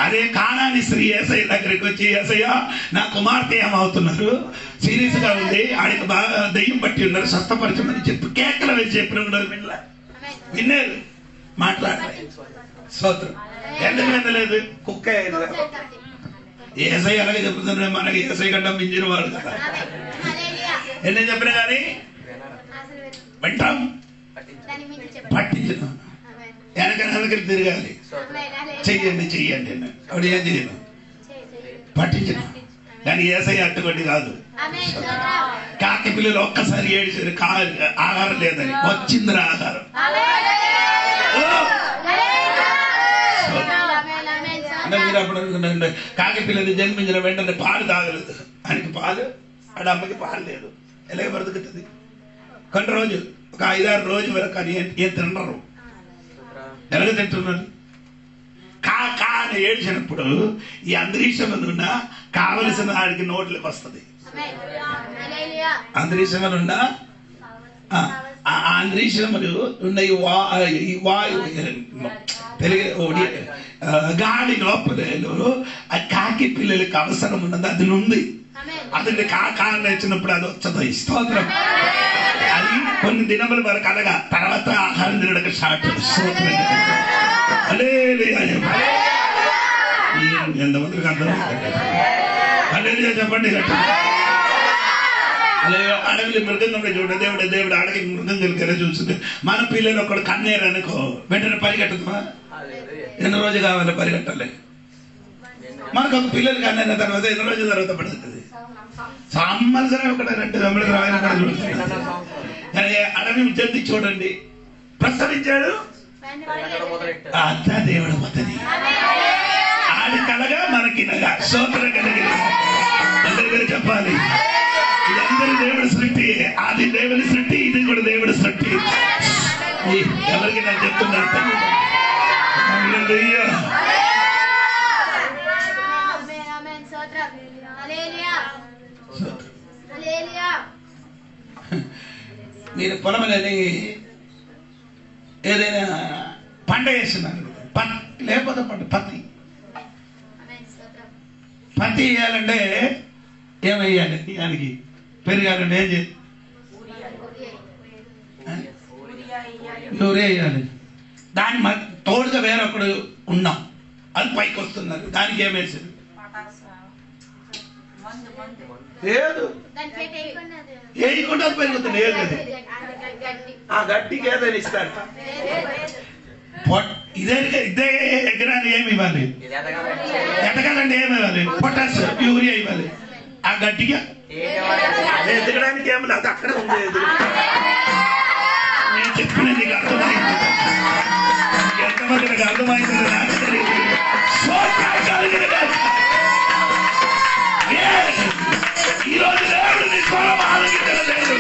A: అదే కానాని స్త్రీ యేసయ్య దగ్గరికి వచ్చి, యేసయ్య నా కుమార్తె ఏమవుతున్నారు, సీరియస్ గా ఉంది, ఆడికి బాగా దయ్యం పట్టి ఉన్నారు, స్వస్థపరచమని చెప్పి కేకలు వేసి చెప్పిన విన్నారు, మాట్లాడాలి. స్తోత్రం. ఎందుకు వినలేదు? కుక్క యేసయ్య అలాగే చెప్తున్నారు, మనకి యేసయ్య గడ్డ మించిన వాడు కదా. ఎన్ని చెప్పినా కానీ వింటాం, పట్టించడం, వెనకకి తిరగాలి. చెయ్యండి చెయ్యండి అప్పుడు ఏం చేయను, పట్టించడం. కానీ యేసయ్య అట్టుకొట్టి కాదు. కాకి పిల్లలు ఒక్కసారి ఏడిచారు, ఆహారం లేదని, వచ్చిందిరా ఆహారం. అంటే మీరు అప్పుడు అనుకున్నారండి, కాకి పిల్లలు జన్మించిన వెంటనే పాలు తాగలేదు, ఆయనకి పాలు, ఆడ అమ్మకి పాలు లేదు, ఎలాగ బ్రతుకుతుంది? కొన్ని రోజు, ఒక 5-6 రోజుల వరకు అని ఏం తినరు. ఎలాగ తింటున్నారు? కా అని ఏడ్చినప్పుడు ఈ అంతరిక్షంలో ఉన్న కావలసిన వాడికి నోట్లకు వస్తుంది. అంతరిక్షంలో ఉన్న అంతరిక్షములు ఉన్న ఈ వాయు గాలి లోపల ఆ కాకి పిల్లలకి అవసరం ఉన్నది, అది ఉంది. అది కాకా వచ్చినప్పుడు అది వచ్చదు. స్తోత్రం. అది కొన్ని దినముల వరకు అలాగా, తర్వాత ఆహారం తినడానికి స్టార్ట్. ఎంతమందికి అర్థమైంది? అదే చెప్పండి. అలాగే అడవిలో మృగంగా చూడండి, దేవుడు అడవి మృగం కలిగేలా చూస్తుంది. మన పిల్లలు ఒకడు కన్నేరు అనుకో, వెంటనే పరిగెట్టదుమా? ఎన్ని రోజు కావాలి పరిగెట్టాలి? మనకు ఒక పిల్లలు కన్నైన తర్వాత ఎన్ని రోజుల తర్వాత పడుతుంది? సంవత్సరం ఒకటి 2 సంవత్సరాలు చూడుతుంది. కానీ అడవి జల్ది చూడండి, ప్రసవించాడు, అంతా దేవుడు మొత్తది. ఆడి కలగా మనకినగా స్తోత్రం కలిగిన అందరికీ చెప్పాలి. ఇదందరూ దేవుడి సృష్టి, అది దేవుడి సృష్టి, ఇది కూడా దేవుడి సృష్టి. ఎవరికి నేను చెప్తున్నాను? మీరు పొలమలని ఏదైనా పంట వేస్తున్నారు, లేకపోతే పత్తి వేయాలంటే ఏమయ్యాలి? దానికి పెరగాలంటే ఏం చేయాలి? యూరియా వేయాలి. దాని తోడుగా వేరొకడు ఉన్నాం, అది పైకి వస్తున్నారు, దానికి ఏమేసారు? లేదు, వేయకుండా పెరుగుతుంది. లేదు, ఆ గట్టికి ఏదైనా ఇస్తారు. ఇదే ఎకరాన్ని ఏమి ఇవ్వాలి? ఎదగాలంటే ఏమి ఇవ్వాలి? పొటాష్, యూరియా ఇవ్వాలి. ఆ గట్టిగా ఎదగడానికి ఏమి లేదు, అక్కడ ఉంది. నేను చెప్పిన నీకు అర్థమైంది? ఎంతమంది నాకు అర్థమైంది నాకు తెలియదు. ఈరోజు దేవుడు నీ స్వరం ఆలోచించలేదు.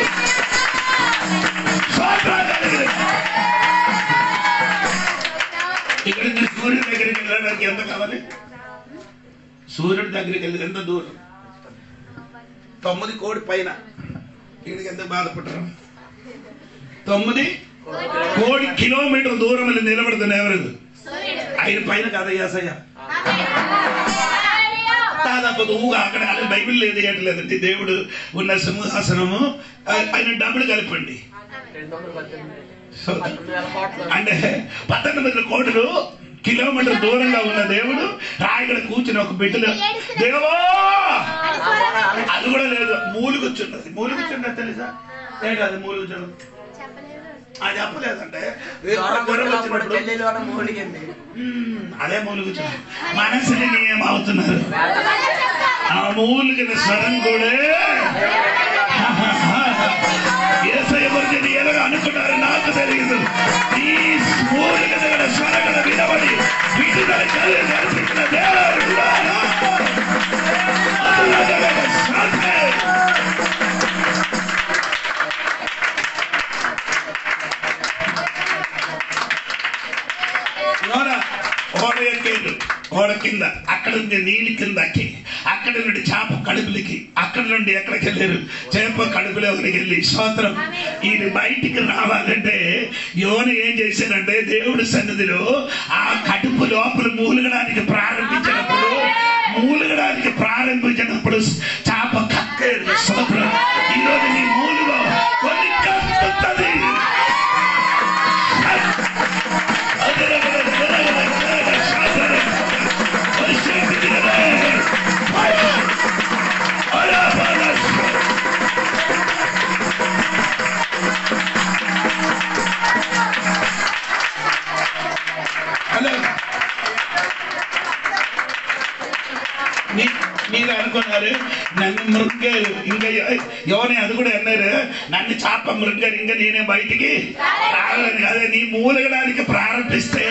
A: ఇక్కడ సూర్యుడి దగ్గరికి వెళ్ళడానికి ఎంత కావాలి? సూర్యుడి దగ్గరికి వెళ్ళి ఎంత దూరం? 9 కోడి పైన. ఇక్కడికి ఎంత బాధపడరు? 9 కోడి కిలోమీటర్ దూరం వెళ్ళి నిలబడుతున్న ఎవరు? ఆయన పైన కాదా యేసయ్య? దాదాపు ఊగా అక్కడ బైబిల్ లేదు, ఏట్లేదంటే దేవుడు ఉన్న సింహాసనము ఆయన డబ్బులు కలిపండి. అంటే 18 కోట్లు కిలోమీటర్ దూరంగా ఉన్న దేవుడు రాయిగడ కూర్చుని ఒక బిడ్డలు దేవా అది కూడా లేదు, మూలుగుచ్చున్నది. మూలుగుచ్చున్నది తెలుసా? ఏంటి అది మూలుగుచ్చడం? అది చెప్పలేదంటే అదే మూలుగుచ్చు. మనసుని ఏమవుతున్నారు? ఆ మూలుగిన స్వరం కూడా యేసయ్య గురించి ఎలాగ అనుకున్నారు నాకు తెలియదు. ఈ మూలుగిన స్వరగల వినబడి విడుదల జరిపించిన దేవుడు ఓడ కింద, అక్కడ నుండి నీళ్ళ కిందకి, అక్కడ నుండి చేప కడుపులకి, అక్కడ నుండి ఎక్కడికి వెళ్ళారు? చేప కడుపులోకి వెళ్ళి స్తోత్రం. ఇది బయటికి రావాలంటే యోన ఏం చేశారంటే దేవుడి సన్నిధిలో ఆ కడుపు లోపల మూలగడానికి ప్రారంభించినప్పుడు చేప కక్కేరు. స్తోత్రం. ఈరోజు నీ మూలులో కొన్ని కక్కుతుంది. మీరు అనుకున్నారు నన్ను మృంగారు, ఇంకా ఎవరిని అది కూడా అన్నారు, నన్ను చేప మృంగారు, ఇంకా నేనే బయటికి రాలేను. అదే నీ మూలగడానికి ప్రారంభిస్తే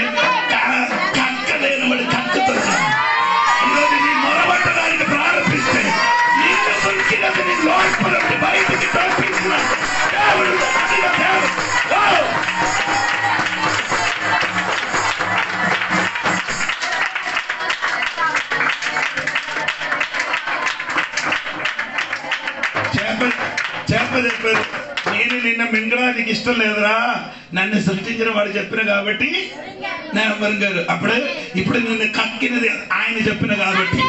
A: కక్కలేని వాడు కక్కుతుంది. ఈరోజు నీ మొరబట్టడానికి ప్రారంభిస్తే నీకు దొరికినది నీ లోపల బయటికి పంపించిన దేవుడు. చెప్పారు, నేను నిన్న మింగడానికి ఇష్టం లేదురా, నన్ను సృష్టించిన వాడు చెప్పిన కాబట్టి నేను మరుగారు. ఇప్పుడు నిన్ను కక్కినది ఆయన చెప్పిన కాబట్టి.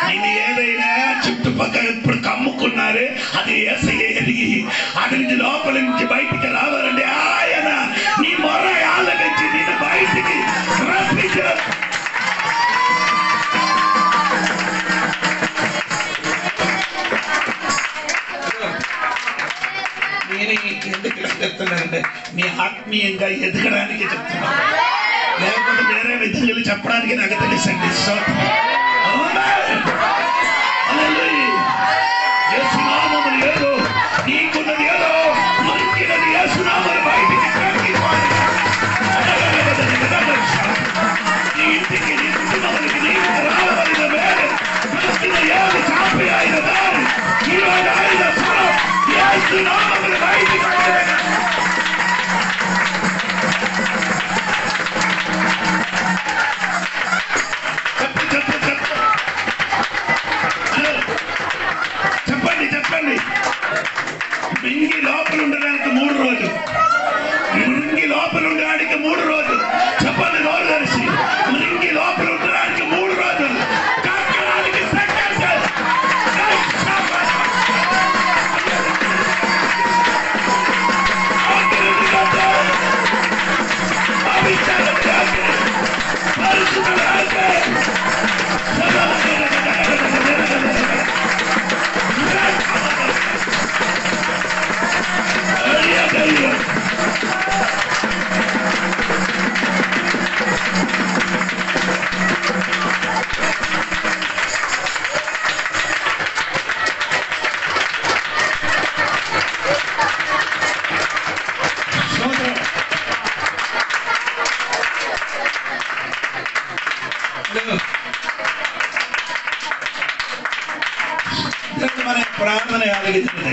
A: నేను ఏదైనా చుట్టుపక్కల ఇప్పుడు కమ్ముకున్నారే అది యేసయ్య ఎరిగి అక్కడి నుంచి లోపల నుంచి బయటికి రావాలంటే ఆయన నీ మొర ఆలకించి నేను బయటికి రప్పించిన. నేను ఎందుకు చెప్తున్నానంటే నీ ఆత్మీయంగా ఎదగడానికి చెప్తున్నాను, లేకపోతే వేరే విధంగా చెప్పడానికి నాకు తెలుసండి. ఏదో నీకున్నది ఏదో మనకినది యేసునామమున బయటికి ఇంటికి నీ కుటుంబానికి నీకు రావాలిన వేరే ఏది చాపి ఆయన దారి ఈరోజు ఆయన యేసునామమున బయటికి చెప్పండి. మింగి లోపల ఉండడానికి 3 రోజులు, మింగి లోపల ఉండడానికి 3 రోజులు. చెప్పండి నోరు తెలిసి, మింగి లోపల ఉండడానికి 3 రోజులు, కక్కడానికి సెకండ్. ప్రార్థన ఆలకించింది.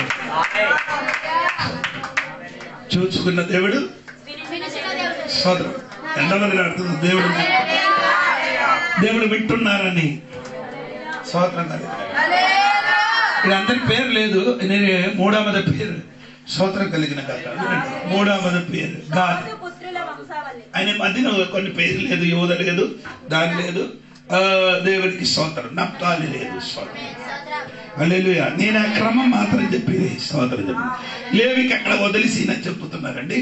A: చూసుకున్న దేవుడు సోదరం ఎంతమంది అడుగుతుంది దేవుడు వింటున్నారని. సోదరం వీళ్ళందరి పేరు లేదు, నేను 3వ పేరు సోదరం కలిగిన కాదు. 3వ పేరు గాది. ఆయన మధ్యన కొన్ని పేర్లు లేదు, యోధ లేదు, దాని లేదు. దేవుడికి స్తోత్రం. నప్తాలి లేదు. స్తోత్రం. హల్లెలూయా. నేను ఆ క్రమం మాత్రం చెప్పేది. స్తోత్రం చెప్పి లేవికి అక్కడ వదిలిసి చెప్పుతున్నారండి.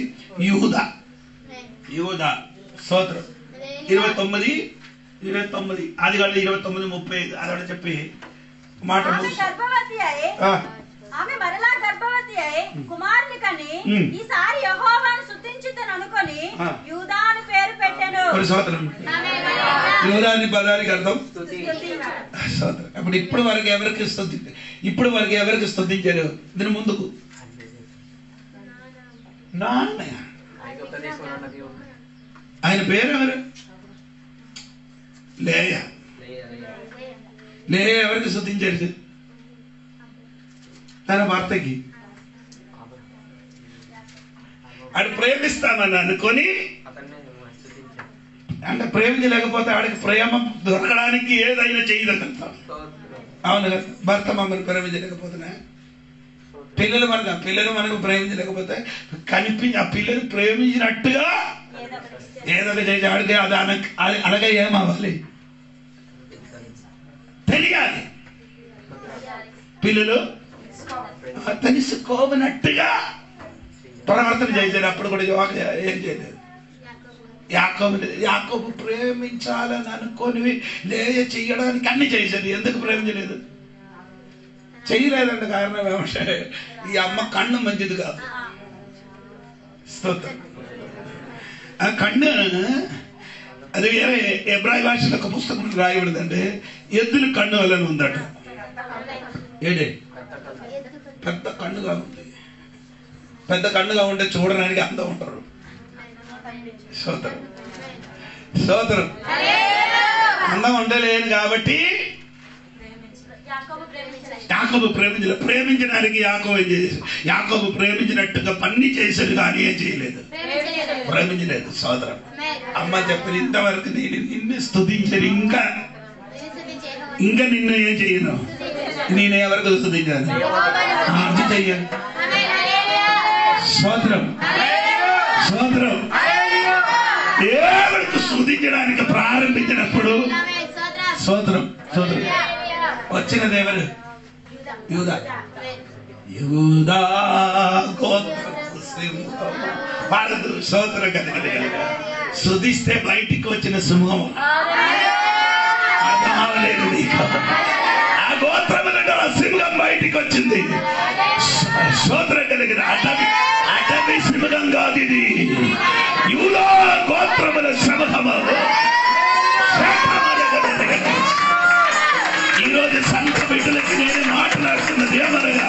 A: యూదా స్తోత్రం 29 అది కాదు 29:35 అదొకటి చెప్పి మాట
C: ఆమె మరలా గర్భవతి అయి కుమారుని కని ఈసారి యెహోవాను స్తుతించుదను అనుకొని యూదా అని పేరు పెట్టెను.
A: యూదా అని పదానికి అర్థం అప్పుడు ఇప్పుడు వరకు ఎవరికి స్తుతించారు? దీని ముందుకు నాన్న. ఆయన పేరు ఎవరు? లేయా ఎవరికి స్తుతించారు? తన భర్తకి. అది ప్రేమిస్తామని అనుకొని అంటే ప్రేమించలేకపోతే ఆడికి ప్రేమ దొరకడానికి ఏదైనా చేయగలుగుతాం. అవును కదా, భర్త మమ్మల్ని ప్రేమించలేకపోతున్నా, పిల్లలు మనకు ప్రేమించలేకపోతే ఆ పిల్లలు ప్రేమించినట్టుగా ఏదో చేసి ఆడికి అది అనగా ఏమవ్వాలి తెలియాలి. పిల్లలు తెలుసుకోనట్టుగా ప్రవర్తన చేశారు. అప్పుడు కూడా ఏం చేయలేదు. యాకోబు ప్రేమించాలని అనుకోని చెయ్యడానికి అన్ని చేశారు. ఎందుకు ప్రేమించలేదు? చెయ్యలేదంటే కారణం ఏమంటే ఈ అమ్మ కన్ను మంచిది కాదు. స్తోత్రం. ఆ కన్ను అది వేరే ఎబ్రాయి భాషలో ఒక పుస్తకం రాయబడిందంటే ఎద్దుల కన్ను వలన ఉందట. ఏడే పెద్ద కన్నుగా ఉంది. పెద్ద కన్నుగా ఉంటే చూడడానికి అందం ఉంటారు. స్తోత్రం స్తోత్రం. అందం ఉండలేదు కాబట్టి యాకోబు ప్రేమించడానికి యాకోబు ప్రేమించినట్టుగా పని చేశాడు కానీ ఏం చేయలేదు, ప్రేమించలేదు. సోదరం అమ్మ చెప్పిన ఇంతవరకు నేను నిన్ను స్తుతించను, ఇంకా నిన్ను ఏం చేయను, నేను ఎవరికి స్తుతించాను అది చెయ్యను. సోదరం సోదరం దేవుడికి స్తుతించడానికి ప్రారంభించినప్పుడు సోదరం సోదరం వచ్చిన దేవుడు యూదా గోత్రపు సింహం వాడదు. సోదరం కలిగి స్తుతిస్తే బయటికి వచ్చిన సింహం అర్థమవలేదు నీకు. ఆ గోత్రముల సింహం బయటికి వచ్చింది. సోదరం కలిగిన అటవీ సింహం కాదు ఇది, యూదా గోత్రముల సింహము. ఈరోజు సంత బిడ్డలకి నేను మాట్లాడుతున్నది ఏమనగా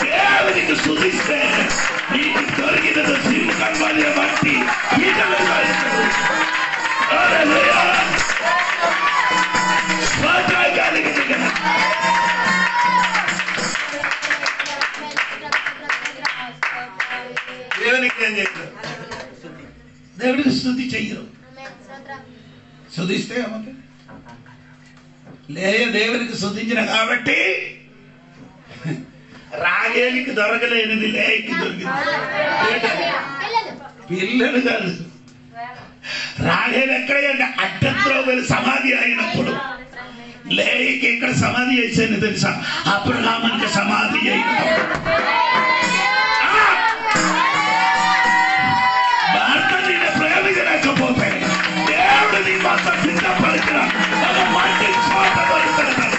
A: దేవునికి స్తుతిస్తే నీకు దొరికినది సింహం వలె బట్టి దేవునికి ఏం చేయరు, దేవుడికి స్తుతి చెయ్యరు. స్తుతిస్తే ఏమవుతుంది? దేవునికి స్తుతించిన కాబట్టి రాగేలికి దొరకలేనిది లేకి దొరికింది. పిల్లలు కాదు, రాగేలు ఎక్కడైనా అడ్డత్రోవెలు సమాధి అయినప్పుడు లేకి ఇక్కడ సమాధి చేసేది తెలుసా? అబ్రహాముకి సమాధి అయినప్పుడు భర్త నిన్ను ప్రేమించలేకపోతే దేవుడు నీ మొత్తం సిద్ధపరిచిన ఒక మంచి చోట దొరుకుతాడు.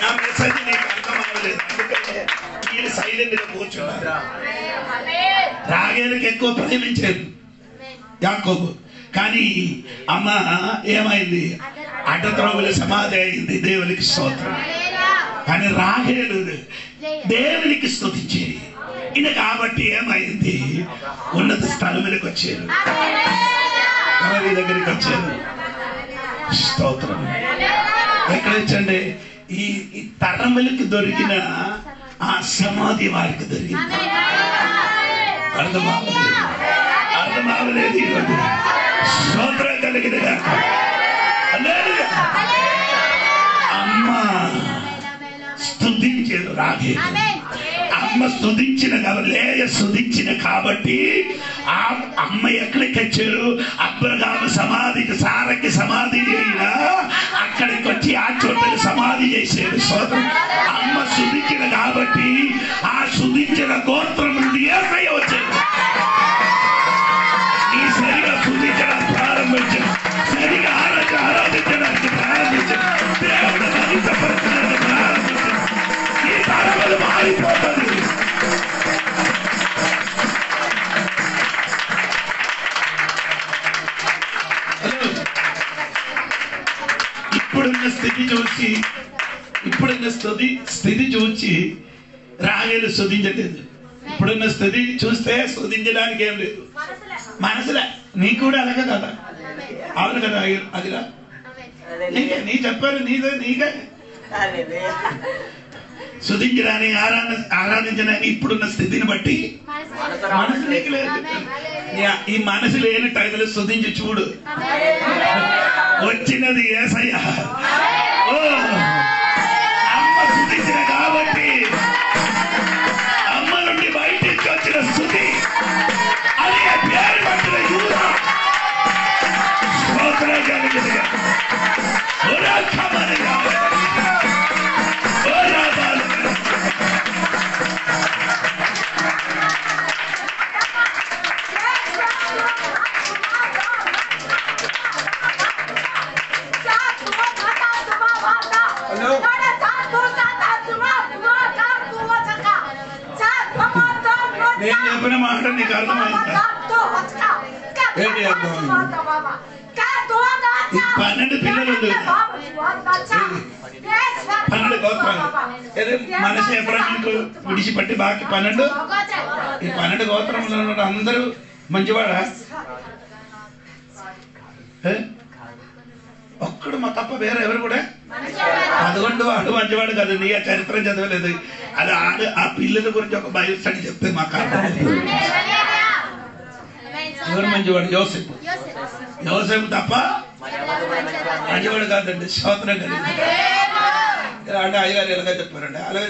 A: నా మెసేజ్ నీకు అర్థం అవ్వలేదు, ఎందుకంటే మీరు సైలెంట్ గా కూర్చున్నారు. రాగేలకు ఎక్కువ ప్రేమించారు యాకోబు, కానీ అమ్మ ఏమైంది? అడ్డత్రోవుల సమాధి అయింది. దేవునికి స్తోత్రం. కానీ రాగేలు దేవునికి స్తుతించేది ఈయన కాబట్టి ఏమైంది? ఉన్నత స్థలములకు వచ్చారు, ఎవరి దగ్గరికి వచ్చారు? స్తోత్రం. ఎక్కడ వచ్చండి? ఈ తరములకి దొరికిన ఆ సమాధి వారికి దొరికింది. అర్థమవలేదు ఈరోజు. స్తోత్రం కలిగిన అమ్మ స్తుతించారు రాగేలు. అమ్మ స్తుతించిన స్తుతించిన కాబట్టి ఆ అమ్మ ఎక్కడికి వచ్చారు? అబ్రహాము సమాధికి, సారకి సమాధి అయినా అక్కడికి వచ్చి ఆ చోటకి సమాధి చేశారు. సోదరు అమ్మ స్తుతించిన కాబట్టి ఆ స్తుతించిన గోత్రం నుండి యేసయ్య వచ్చారు. ఈ సరిగా స్తుతించడానికి ప్రారంభించారు, సరిగా ఆరాధించడానికి ప్రారంభించారు, దేవుడు మహిమపరచడానికి ప్రారంభించారు. ఈ తరములు మారిపోతుంది. ఇప్పుడున్న స్థితి చూసి రాగేలు స్తుతించలేదు. ఇప్పుడున్న స్థితి చూస్తే స్తుతించడానికి ఏం లేదు మనసులే. నీకు కూడా అలాగే కదా? అవును కదా అదిలా నీ చెప్పారు నీకే స్తుతించడాన్ని ఆరాధించడానికి ఇప్పుడున్న స్థితిని బట్టి మనసు నీకు లేదు. ఈ మనసు లేని టైంలో స్తుతించి చూడు, వచ్చినది యేసయ్య. అమ్మ స్తుతించిన కాబట్టి, అమ్మ నుండి బయటికి వచ్చిన స్తుతి అది పేరు పట్టిన యూదా. నేను చెప్పిన మాట నీకు అర్థమైంది? 12 పిల్లలు, 12 గోత్రాలు. మనసు ఎప్పుడు విడిచిపెట్టి బాకి 12. ఈ 12 గోత్రంలో అందరూ మంచివాడా? ఒక్కడు మా తప్ప వేరే ఎవరు కూడా 11 వాడు మంచివాడు కాదు. నీ ఆ చరిత్ర చదవలేదు. అది ఆ పిల్లల గురించి ఒక బైబిల్ స్టడీ చెప్తే మాకు ఎవరు మంచివాడు? యోసేపు తప్ప మంచివాడు కాదండి. స్తోత్రం కలిగి అంటే అయ్యగారు ఎలాగ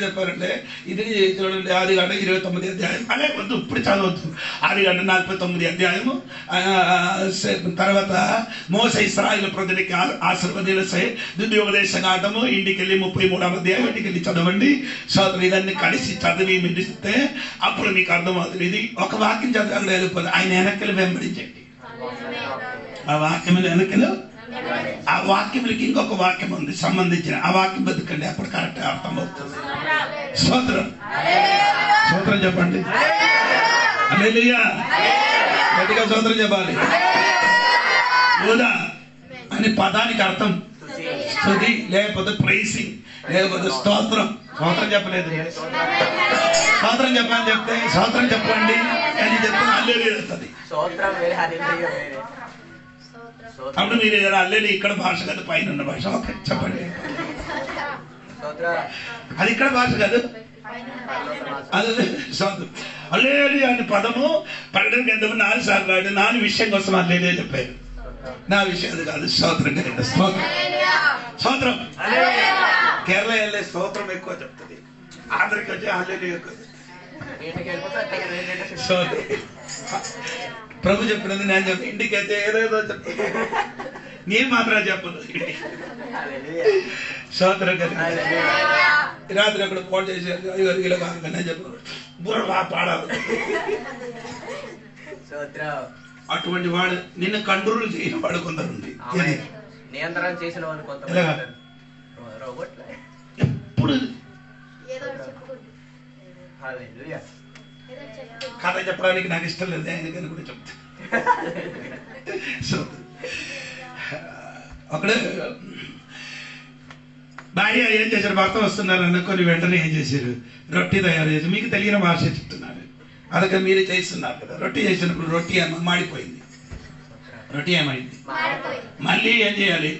A: చెప్పారంటే ఇది చూడండి, 10 గంట 29 అధ్యాయం. అలాగే వద్దు, ఇప్పుడు చదవద్దు. 10 గంట 49 అధ్యాయము. తర్వాత మోసే ఇశ్రాయేలు ప్రజలకి ఆశీర్వదించే ద్వితీయోపదేశ కాండము ఇంటికి వెళ్ళి 33వ అధ్యాయం ఇంటికి వెళ్ళి చదవండి. సోదరు ఇదన్నీ కలిసి చదివి మిడిస్తే అప్పుడు మీకు అర్థమవుతుంది. ఇది ఒక వాక్యం చదివి అక్కడ వెళ్ళిపోదు. ఆయన వెనకలు వెంబడించండి. ఆ వాక్యములు వెనకలు, ఆ వాక్యములకి ఇంకొక వాక్యం ఉంది సంబంధించిన. ఆ వాక్యం బతుకండి, అప్పుడు కరెక్ట్ అర్థం అవుతుంది. స్తోత్రం స్తోత్రం చెప్పండి. హల్లెలూయా. గట్టిగా స్తోత్రం చెప్పాలి. యూదా అనే పదానికి అర్థం స్తుతి, లేకపోతే ప్రైసింగ్, లేకపోతే స్తోత్రం. స్తోత్రం చెప్పలేదు, స్తోత్రం చెప్పని చెప్తే స్తోత్రం చెప్పండి అని చెప్తే హల్లెలూయా వస్తుంది. అప్పుడు మీరు అల్లేలి ఇక్కడ భాష కాదు, పైన ఉన్న భాష. ఓకే చెప్పండి. అది ఇక్కడ భాష కాదు, అది అల్లేలి అనే పదము ప్రకటన గ్రంథము 4 సార్లు రాడు. 4 విషయం కోసం అల్లేలి చెప్పారు. నా విషయం అది కాదు. స్తోత్రం కలిగింది. స్తోత్రం స్తోత్రం. కేరళ వెళ్ళే స్తోత్రం ఎక్కువ చెప్తుంది, ఆంధ్రకి వచ్చి అల్లేలి ఎక్కువ. ప్రభు చెప్పినది నేను చెప్పి ఇంటికి అయితే ఏదేదో చెప్తాను, నేను మాత్రం చెప్పను. స్తోత్రం కలిగింది. రాత్రి అక్కడ ఫోన్ చేసి ఇలా కాకుండా చెప్పాను, బుర్ర పాడాలి. అటువంటి వాడు నిన్ను కంట్రోల్ చేయని వాడు కొందరు ఉంది.
D: నియంత్రణ చేసిన వాడు
A: ఎప్పుడు కథ చెప్పడానికి నాకు ఇష్టం లేదు, ఆయనకని కూడా చెప్తాను. అక్కడ భార్య ఏం చేశారు, భర్త వస్తున్నారు అనుకొని వెంటనే ఏం చేశారు, రొట్టి తయారు చేసి, మీకు తెలియని భాష చెప్తున్నారు, అదొక మీరే చేస్తున్నారు కదా. రొట్టి చేసినప్పుడు రొట్టి మాడిపోయింది. రొట్టి ఏమైంది, మళ్ళీ ఏం చేయాలి,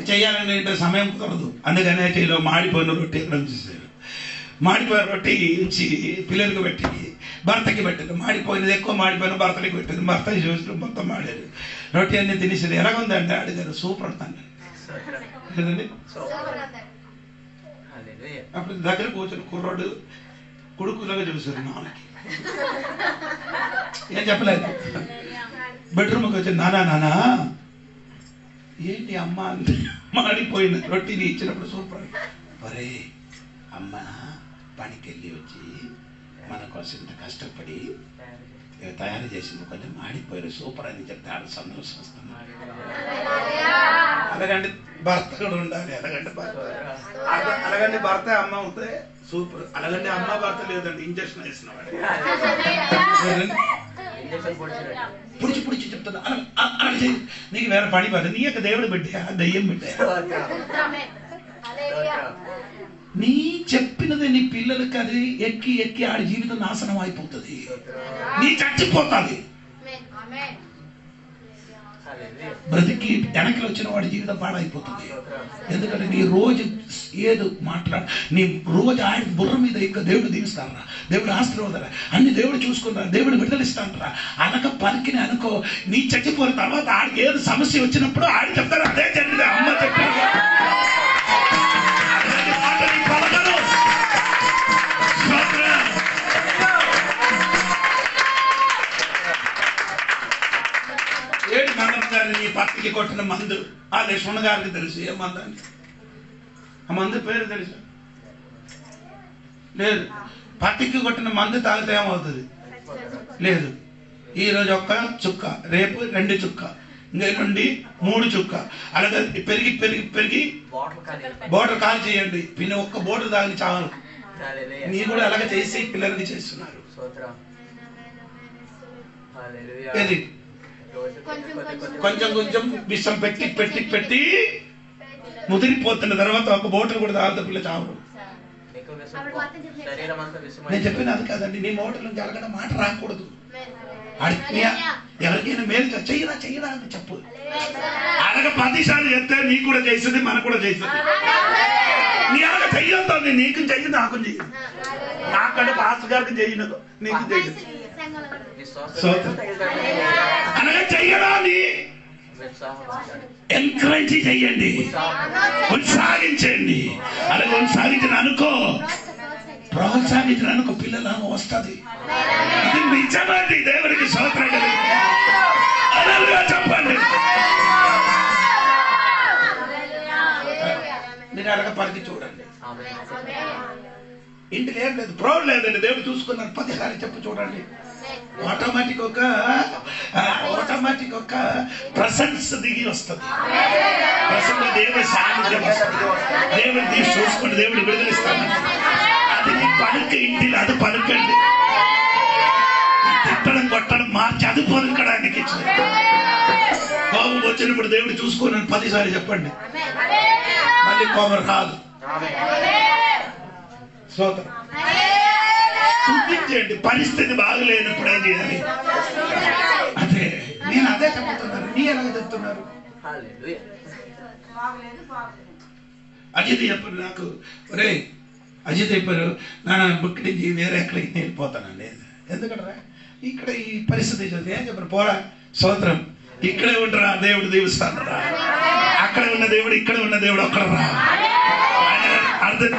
A: చేయాలంటే సమయం కుదరదు. అందుకనే చేలో మాడిపోయిన రొట్టి ఎక్కడ చూసారు. మాడిపోయిన రొట్టి ఉంచి పిల్లలకు పెట్టి భర్తకి పెట్టారు. మాడిపోయినది ఎక్కువ మాడిపోయిన భర్తకి పెట్టారు. భర్త చూసిన మొత్తం మాడారు. రొట్టి అన్ని తినేసారు. ఎలాగుంది అంటే అడిగారు, సూపర్ అంటాను లేదండి. అప్పుడు దగ్గర కూర్చొని కుర్రాడు కొడుకులాగా చూసారు. నాన్నకి ఏం చెప్పలేదు. బెడ్రూమ్కి వచ్చి నానా ఏంటి అమ్మ మాడిపోయిన రొట్టిని ఇచ్చినప్పుడు సూపర్. ఒరే అమ్మ పనికి వెళ్ళి వచ్చి మన కోసం ఇంత కష్టపడి తయారు చేసింది, కొంచెం మాడిపోయారు, సూపర్ అని చెప్తే ఆడ సంతోషం వస్తుంది. అలాగంటే భర్త కూడా ఉండాలి. అలాగంటే భర్త అమ్మ అవుతే సూపర్. అలాగంటే అమ్మ భర్త లేదండి, ఇంజక్షన్ వేసిన వాడు పుడిచి పుడిచి చెప్తాను. అలా నీకు వేరే పని పడదు. నీ యొక్క దేవుడు బిడ్డ దయ్యం బిడ్డ. నీ చెప్పినది నీ పిల్లలకి అది ఎక్కి ఎక్కి ఆడి జీవితం నాశనం అయిపోతుంది. నీ చచ్చిపోతుంది. బ్రతికి వెనక్కి వచ్చిన వాడి జీవితం పాడైపోతుంది. ఎందుకంటే నీ రోజు ఏదో నీ రోజు ఆయన బుర్ర మీద ఇంకా దేవుడు దీవిస్తానరా, దేవుడు ఆశీర్వాదరా, అన్ని దేవుడు చూసుకుంటారా, దేవుడు విడుదలిస్తానరా అనక పలికిని అనుకో. నీ చచ్చిపోయిన తర్వాత ఆడికి ఏదో సమస్య వచ్చినప్పుడు ఆడి చెప్తారు అదే జరిగింది, అమ్మ చెప్పారు. ఏడు మందం గారిని నీ పత్తికి కొట్టిన మందు ఆ లక్ష్మణ గారికి తెలుసు. ఏ మందు అని ఆ మందు పేరు తెలుసు లేదు. పత్తికి కొట్టిన మందు తాగితే ఏమవుతుంది లేదు. ఈరోజు ఒక్క చుక్క, రేపు 2 చుక్క, ఇంకా నుండి 3 చుక్క, అలాగే పెరిగి పెరిగి పెరిగి బోటర్ కాల్ చేయండి. పిన్న ఒక్క బోటర్ తాగి చాలు. నీ కూడా అలాగే చేసి పిల్లలకి చేస్తున్నారు. ఏది కొంచెం కొంచెం విషం పెట్టి పెట్టి పెట్టి ముదిరిపోతున్న తర్వాత ఒక బోటర్ కూడా తాగుతా పిల్ల చావు. నేను చెప్పిన అది కాదండి, నీ మోటార్ నుంచి అలగడ మాట రాకూడదు. ఎవరికైనా మేలు చెయ్యరా చెయ్యరా అని చెప్పు. అలాగ 10 సార్లు చెప్తే నీకు కూడా చేస్తుంది, మనకు కూడా చేస్తుంది. నీ అలాగ చెయ్యొద్దు, నీకు చెయ్యి నాకు చెయ్యి, నాకంటే పాస్ గారికి చెయ్యను, నీకు చెయ్యదు. అనగా చెయ్యడాన్ని ఎంకరేజ్ చెయ్యండి, ఉత్సాహించండి. అలాగే ఉత్సాహించిన అనుకో, ప్రోత్సహించిన అనుకో, పిల్లలను వస్తుంది. ఇది నిజమండి. దేవునికి స్తోత్రం చెప్పండి. మీరు అలాగే పరిధి చూడండి. ఇంటికి ఏం లేదు, ప్రోడ్ లేదండి, దేవుడు చూసుకున్నాను 10 సార్లు చెప్పు చూడండి. ఆటోమేటిక్ ఒక ప్రశంస దిగి వస్తుంది. ప్రసన్న దేవుడి సాన్నిధ్యం వస్తుంది. దేవుడు దిగి చూసుకుని దేవుడు విడుదలిస్తాను. అది నీ పలుక ఇంటిలో అది పలుకండి. తిట్టడం కొట్టడం మార్చి అది పలుకడానికి కోపం వచ్చినప్పుడు దేవుడు చూసుకున్నాను 10 సార్లు చెప్పండి. మళ్ళీ కోపం రాదు. స్తోత్రం. స్తుతించండి. పరిస్థితి బాగలేనప్పుడు ఏం చేయాలి? అదే నేను అదే చెప్తున్నాను. నీ ఎలాగ చెప్తున్నారు? అజిత్ చెప్పారు నాకు, ఒరే అజిత్ చెప్పారు, నాన్న బుక్ నుంచి వేరే ఎక్కడికి నేను వెళ్ళిపోతానండి. ఎందుకంటే ఇక్కడ ఈ పరిస్థితి ఏం చెప్పారు? పోరా స్తోత్రం, ఇక్కడే ఉండరా, దేవుడు దీవిస్తాను రా. అక్కడ ఉన్న దేవుడు ఇక్కడ ఉన్న దేవుడు ఒక్కడ రా.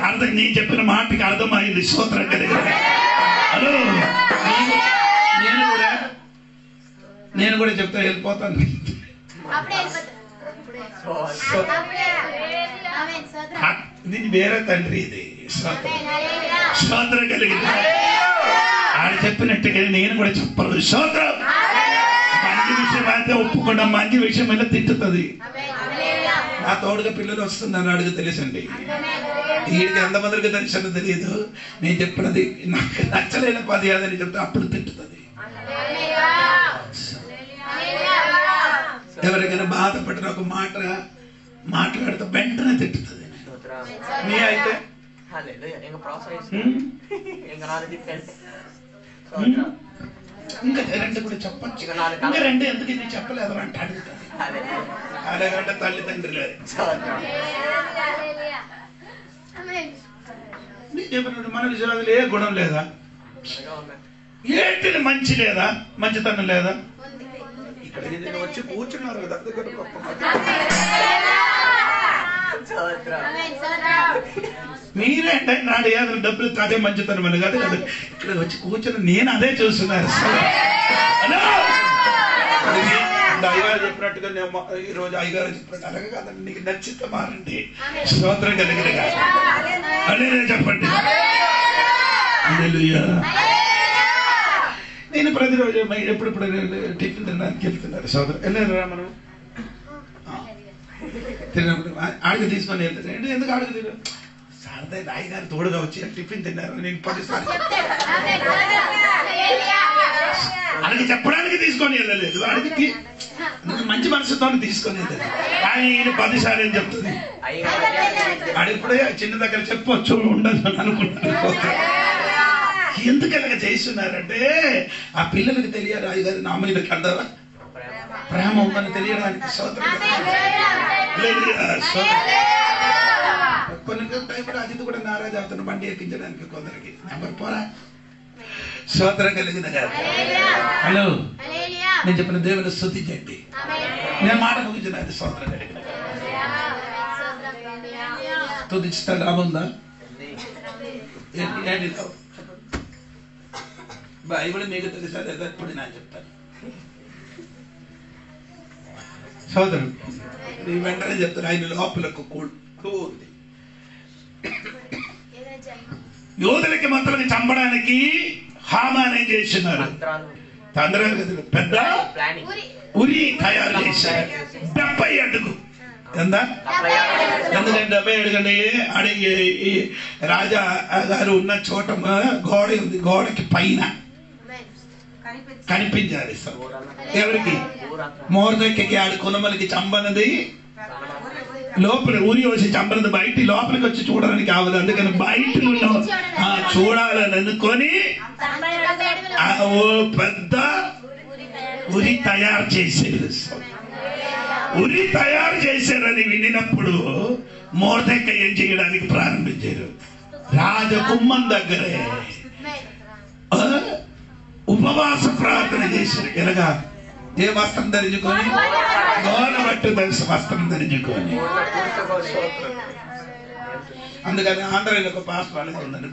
A: అర్థం నీ చెప్పిన మాటకి అర్థమైంది. స్తోత్రం కలిగి హలో, నేను కూడా చెప్తా వెళ్ళిపోతాను. ఇది వేరే తండ్రి, ఇది స్తోత్రం కలిగింది. ఆయన చెప్పినట్టుగా నేను కూడా చెప్పరు. స్తోత్రం. మంచి విషయం అయితే ఒప్పుకుండా మంచి విషయం అయితే తిట్టుతుంది. నా తోడుగా పిల్లలు వస్తుందని అడుగు తెలుసండి. వీడికి ఎంతమందికి తెలుసని తెలియదు. నేను చెప్పినది నాకు నచ్చలేని 10 అని చెప్తే అప్పుడు తిట్టుతుంది. ఎవరికైనా బాధపడిన ఒక మాట మాట్లాడితే వెంటనే తిట్టుతుంది. నీ అయితే ఇంకా 2 కూడా చెప్పచ్చు. ఇంకా 2 ఎందుకు ఇది చెప్పలేదు అంటే అడుగుతుంది. అలాగంటే తల్లిదండ్రులు మన విషయాలు ఏ గుణం లేదా? ఏంటిది మంచి లేదా? మంచితనం లేదా? ఇక్కడ వచ్చి కూర్చున్నారు కదా, మీరేంటే నాడు ఏదో డబ్బులు అదే మంచితనం అని కాదు కదా. ఇక్కడ వచ్చి కూర్చుని నేను అదే చూస్తున్నాను. అయ్యగారు చెప్పినట్టుగా ఈ రోజు అయ్యగారు చెప్పినట్టు అలాగే కాదండి, నీకు నచ్చిత మారండి. స్తోత్రం కలిగిన అదే చెప్పండి. నేను ప్రతిరోజు ఎప్పుడెప్పుడు టిఫిన్ తినడానికి వెళ్తున్నారు. సోదరు వెళ్ళారా మనం తిన్నప్పుడు ఆడికి తీసుకొని వెళ్తాను. ఎందుకు ఆడికి తిన సారదా అయ్యగారు తోడుగా వచ్చి టిఫిన్ తిన్నారు. నేను 10 సార్లు అడిగి చెప్పడానికి తీసుకొని వెళ్ళలేదు. అడిగి మంచి మనసుతో తీసుకొని వెళ్ళలేదు. కానీ ఈయన 10 సార్లు ఏం చెప్తుంది? అడిగిప్పుడే చిన్న దగ్గర చెప్పొచ్చు ఉండదు అని అనుకుంటున్నాను. ఎందుకు అలాగ చేస్తున్నారంటే ఆ పిల్లలకి తెలియాలి అయ్యగారు నా మీద కడదారా ప్రేమ ఉందని తెలియడానికి స్తోత్రం. కొన్ని టైంలో అజిత్ కూడా నారాజు అవుతున్న బండి ఎక్కించడానికి కొందరికి నెంబర్ పోరా. స్తోత్రం కలిగిన గారు. హలో, నేను చెప్పిన దేవుని స్తుతించండి. నేను మాట ముగించినది. స్తోత్రం కలిగిన స్తుతిస్తా లాభందా? బైబిల్ మీకు తెలుసా లేదా? ఇప్పుడు నేను చెప్తాను. సోదరు నీ వెంటనే చెప్తాను. ఆయన లోపలకు కూడి యోధులకి మంత్రులకి చంపడానికి హామాన్ ఏం చేస్తున్నారు? పెద్ద ఉరి తయారు చేశారు. 70 అడుగు. ఎంత? ఎందుకంటే 70 అడుగుండి అడిగి రాజా గారు ఉన్న చోట గోడ ఉంది. గోడకి పైన కనిపించాలి. ఎవరికి? మోర్దెక్కకి ఆడు కొనమలకి చంపనది లోపల ఊరి వచ్చి చంపనది బయట లోపలికి వచ్చి చూడడానికి కావదు. అందుకని బయట చూడాలని అనుకొని పెద్ద ఉరి తయారు చేసేది. ఉరి తయారు చేశారని వినినప్పుడు మోర్దెక్క ఏం చేయడానికి ప్రారంభించారు? రాజకుమ్మం దగ్గరే ఉపవాస ప్రార్థన చేశారు. ఎలాగా? ఏ వస్త్రం ధరించుకొని? గోనబట్టు వస్త్రం ధరించుకొని. అందుకని ఆంధ్రలో ఒక పాస్టర్ వాళ్ళకి ఉందండి.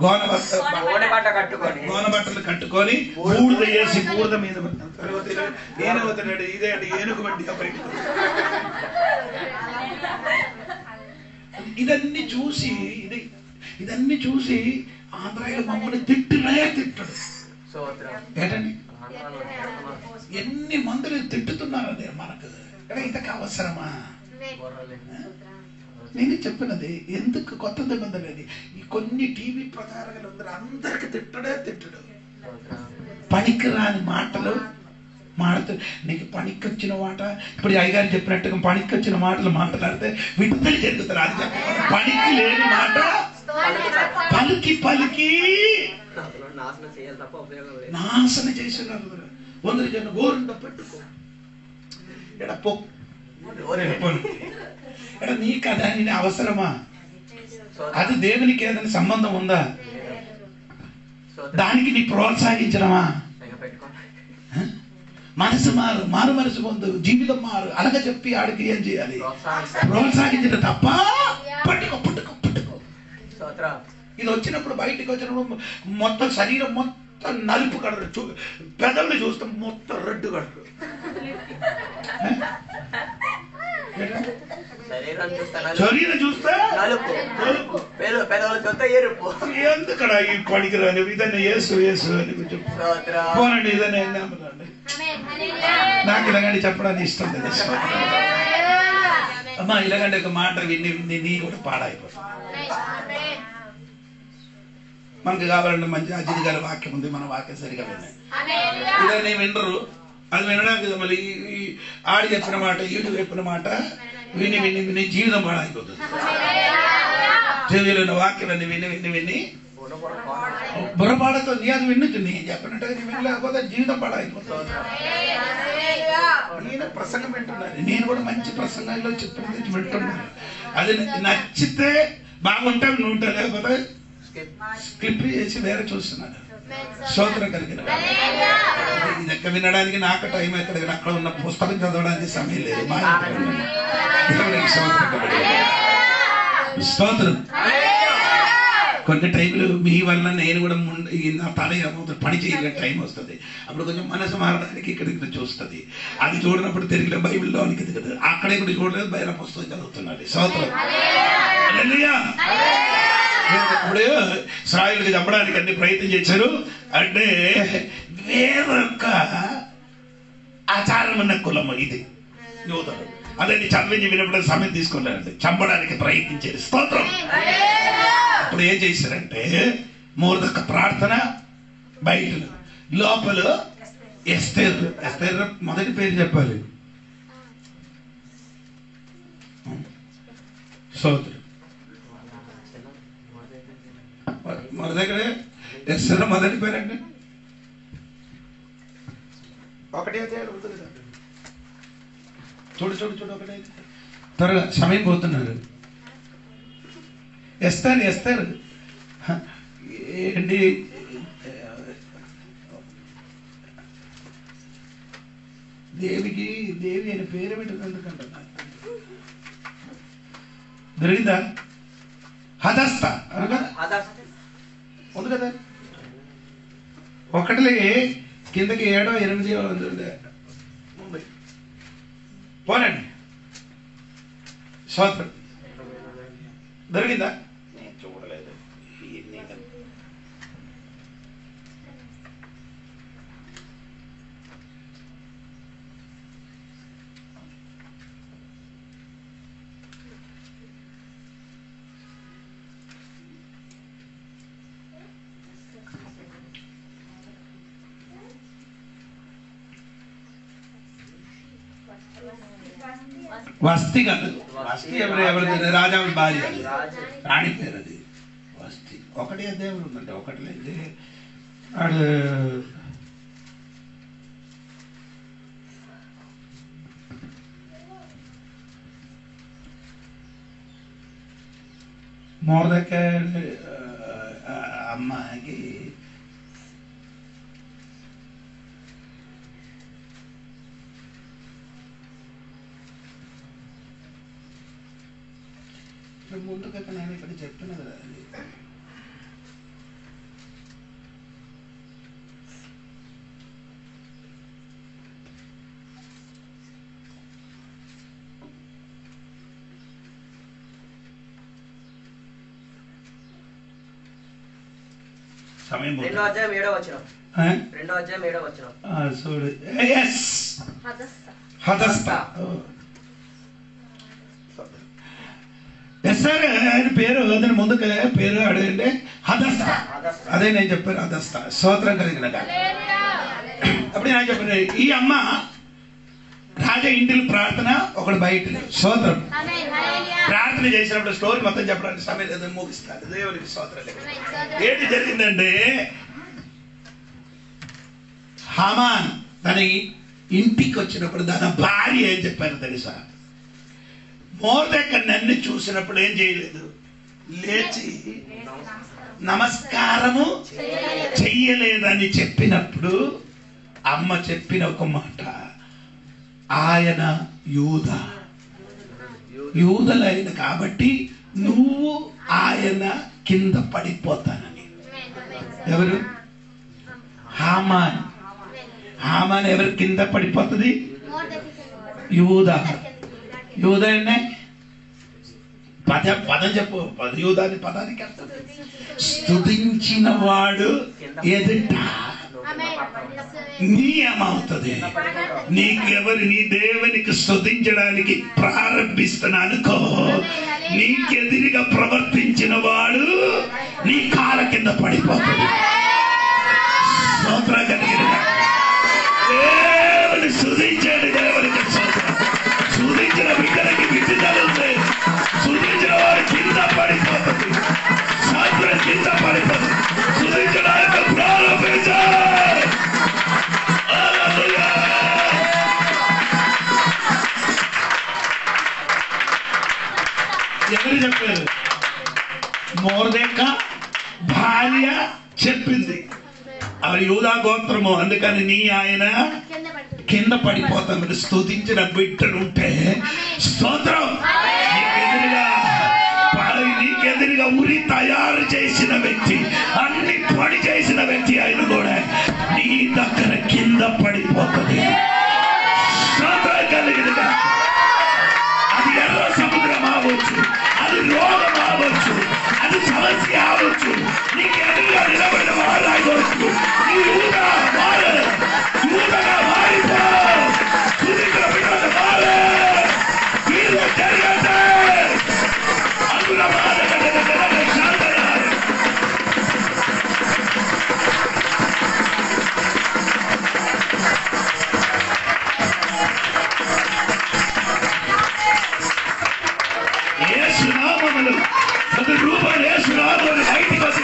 A: గోనబట్టలు కట్టుకొని బూడిద వేసి బూడిద మీద ఏనవుతున్నాడు. ఇదే అండి ఏనుగు వంటి ఇదన్నీ చూసి ఆంధ్రాలో మమ్మల్ని తిట్టుడే తిట్టడు. ఏంటండి ఎన్ని మందులు తిట్టుతున్నారండి మనకు. ఇంతకు అవసరమా? నేను చెప్పినది ఎందుకు కొత్త నిబంధనది. ఈ కొన్ని టీవీ ప్రకారాలు అందరికి తిట్టడు. పనికిరాని మాటలు మాడుతూ నీకు పనికొచ్చిన మాట. ఇప్పుడు అయ్యగారు చెప్పినట్టుగా పనికొచ్చిన మాటలు మాట్లాడితే విడుదల జరుగుతారు. అది పనికి లేని మాట పలికి నాశనం చేసినారు. 100 జన గోరుండ పెట్టుకో నీకు దాని అవసరమా? అది దేవునికి ఏదైనా సంబంధం ఉందా? దానికి నీ ప్రోత్సహించడమా? మనసు మారు మనసు పొందు, జీవితం మారు అలాగ చెప్పి ఆడికి ఏం చేయాలి? ప్రోత్సహించడం తప్ప పట్టుకో. ఇది వచ్చినప్పుడు బయటికి వచ్చినప్పుడు మొత్తం శరీరం మొత్తం నలుపు కడరు. పెదవులు చూస్తే మొత్తం రెడ్ కడరు. శరీరం చూస్తే ఎందుకడా ఈ పడికిరాని ఇదన్నా యేసు అని పోనండి. ఇదన్నా నాకు ఇలాగంటే చెప్పడానికి ఇష్టం లేదు. అమ్మా ఇలాగంటే ఒక మాట విని నీ కూడా పాడైపోతుంది. మనకు కావాలంటే మంచి అజిత్ గారి వాక్యం ఉంది. మన వాక్యం సరిగా విన్నాయి. ఇదే వినరు. అది వినడానికి మళ్ళీ ఆడి చెప్పిన మాట ఈడు చెప్పిన మాట విని జీవితం పాడైపోతుంది. చెవిలో వాక్యాలన్నీ విని బుర్రపాడతో నీ అది విన్నుచ్చు. నీ చెప్పినట్టు నీ వినలేకపోతే జీవితం పాడైపోతుంది. నేను ప్రసంగం వింటున్నాను. నేను కూడా మంచి ప్రసంగాల్లో చెప్పినది వింటున్నాను. అది నచ్చితే బాగుంటే నువ్వు ఉంటా, లేకపోతే స్క్రిప్ట్ చేసి వేరే చూస్తున్నాను. స్తోత్రం కలిగిన ఇది ఎక్కడ వినడానికి నాకు టైం ఎక్కడ అక్కడ ఉన్న పుస్తకం చదవడానికి సమయం లేదు. స్తోత్రం. కొన్ని టైంలో మీ వల్ల నేను కూడా నా తల పని చేయలేని టైం వస్తుంది. అప్పుడు కొంచెం మనసు మారడానికి ఇక్కడికి చూస్తుంది. అది చూడనప్పుడు తిరిగిన బైబిల్లోనికి దిగదు. అక్కడే కూడా చూడలేదు, బయట పుస్తకం చదువుతున్నాడు. స్తోత్రం. ఇప్పుడు ఇశ్రాయేలుకి చంపడానికి అన్ని ప్రయత్నం చేశారు. అంటే వేరొక ఆచారం ఉన్న కులము ఇది యోధులు. అదే చదివించి వినప్పుడు సమయం తీసుకున్నారండి. చంపడానికి ప్రయత్నించారు. స్తోత్రం. అప్పుడు ఏం చేశారంటే మోర్దెక్క ప్రార్థన బయట, లోపల ఎస్తేర్. ఎస్తేర్ మొదటి పేరు చెప్పాలి. స్తోత్రం. మన దగ్గర ఎస్తేర్ మొదటి పేరండి ఒకటే అధ్యాయం ఉంటుంది కదా. చూడు చూడు చూడు, ఒకటే త్వరగా సమయం పోతున్నారు. ఎస్తారు ఏంటి దేవి అని పేరు పెట్టింది ఎందుకంటున్నా దొరికిందా? హదస్త అనగా ఉంది కదా. ఒకటిలే కిందకి 7, 8 పోనండి. స్తోత్రం. దొరికిందా? నేను చూడలేదు. వస్తి కాదు. వస్తి ఎవరు రాజా భార్య, రాణి పేరు అది. వస్తి ఒకటే దేవుడు ఉందంటే ఒకటి లేదు. వాడు మొర్దెకై అమ్మాయికి ముందుగా నేను ఇక్కడ చెప్తున్నా కదా. సమయం
D: 2వ అధ్యాయం 7వ వచనం. 2వ అధ్యాయం 7వ వచనం.
A: చూడు. హదస్త. ఎస్ఆర్ ఆయన పేరు అతని ముందుకు పేరు అడగండి. హదస్త. అదే నేను చెప్పాను. హదస్త స్తోత్రం కలిగిన. అప్పుడు నేను చెప్పాను ఈ అమ్మ రాజా ఇంటిలో ప్రార్థన, ఒకడు బయట. స్తోత్రం. ప్రార్థన చేసినప్పుడు స్టోరీ మొత్తం చెప్పడానికి సమయం లేదని ముగిస్తారు. దేవునికి స్తోత్రం. ఏంటి జరిగిందంటే హామాన్ తన ఇంటికి వచ్చినప్పుడు తన భార్య ఏం చెప్పారు తెలుసా? మొర్దెకై నన్ను చూసినప్పుడు ఏం చేయలేదు, లేచి నమస్కారము చెయ్యలేదని చెప్పినప్పుడు అమ్మ చెప్పిన ఒక మాట, ఆయన యూదులైన కాబట్టి నువ్వు ఆయన కింద పడిపోతానని. ఎవరు? హామాన్. హామాన్ ఎవరు కింద పడిపోతుంది? యూదా. యూదా అంటే పదం చెప్పు. యూదాని పదానికి అర్థం స్తుతించిన వాడు ఎదుట నీ ఏమవుతుంది? నీకెవరు నీ దేవునికి స్తుతించడానికి ప్రారంభిస్తున్నానుకో, నీకెదిరిగా ప్రవర్తించిన వాడు నీ కాళ్ళ కింద పడిపోతుంది. స్తోత్రం కలిగిన దేవుని స్తుతించాడు. దేవునికి స్తోత్రం. స్తుతించిన బిడ్డలకి విడుదల, స్తుతించిన వాడు కింద పడిపోతుంది. సాత్రం కింద పడిపోతుంది. స్తుతించడానికి ప్రారంభించాలి. ఎవరు చెప్పారు? మొర్దెకై భార్య చెప్పింది. అవి యూదా గోత్రము, అందుకని నీ ఆయన కింద పడిపోతాం. స్తుతించిన బిడ్డలుంటే స్తోత్రం. నీకెదురుగా ఉరి తయారు చేసిన వ్యక్తి, అన్ని పని చేసిన వ్యక్తి ఆయన కూడా నీ దగ్గర కింద పడిపోతుంది. స్తోత్రం కలిగినగా. అది ఎర్ర సముద్రం అవ్వచ్చు, అది రోగం అవ్వచ్చు, అది సమస్య అవ్వచ్చు, నీకు ఎదురుగా నిలబడిన వారు అవ్వచ్చు. నీ యూదా మారు, యూదగా మారిపో. స్తుతించిన బిడ్డలు మారు. మీరు జరిగండి. అందులో రూపాయలు వేసుకున్నాను బయటికి వచ్చి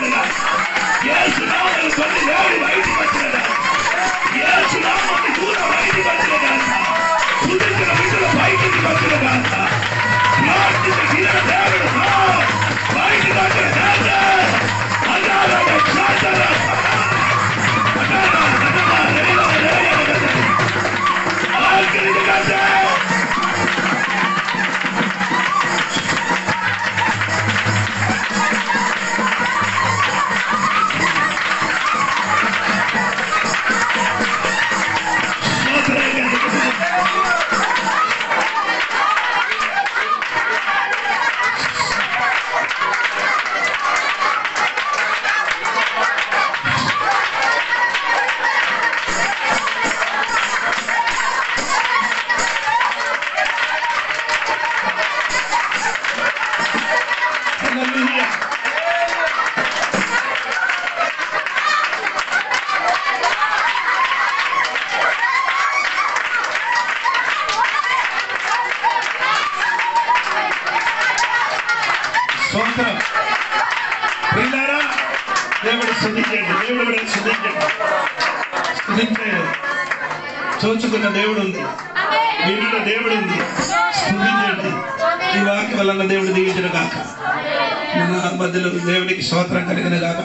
A: స్తుతించండి. దేవుడు బిడ్డలు స్తుతించండి. చూచుకున్న దేవుడు ఉంది, వినున్న దేవుడు ఉంది. స్తుతించండి. ఈ వాక్యం వలన దేవుడు దీవించిన కాక, మన మధ్యలో దేవునికి స్తోత్రం కలిగిన కాక.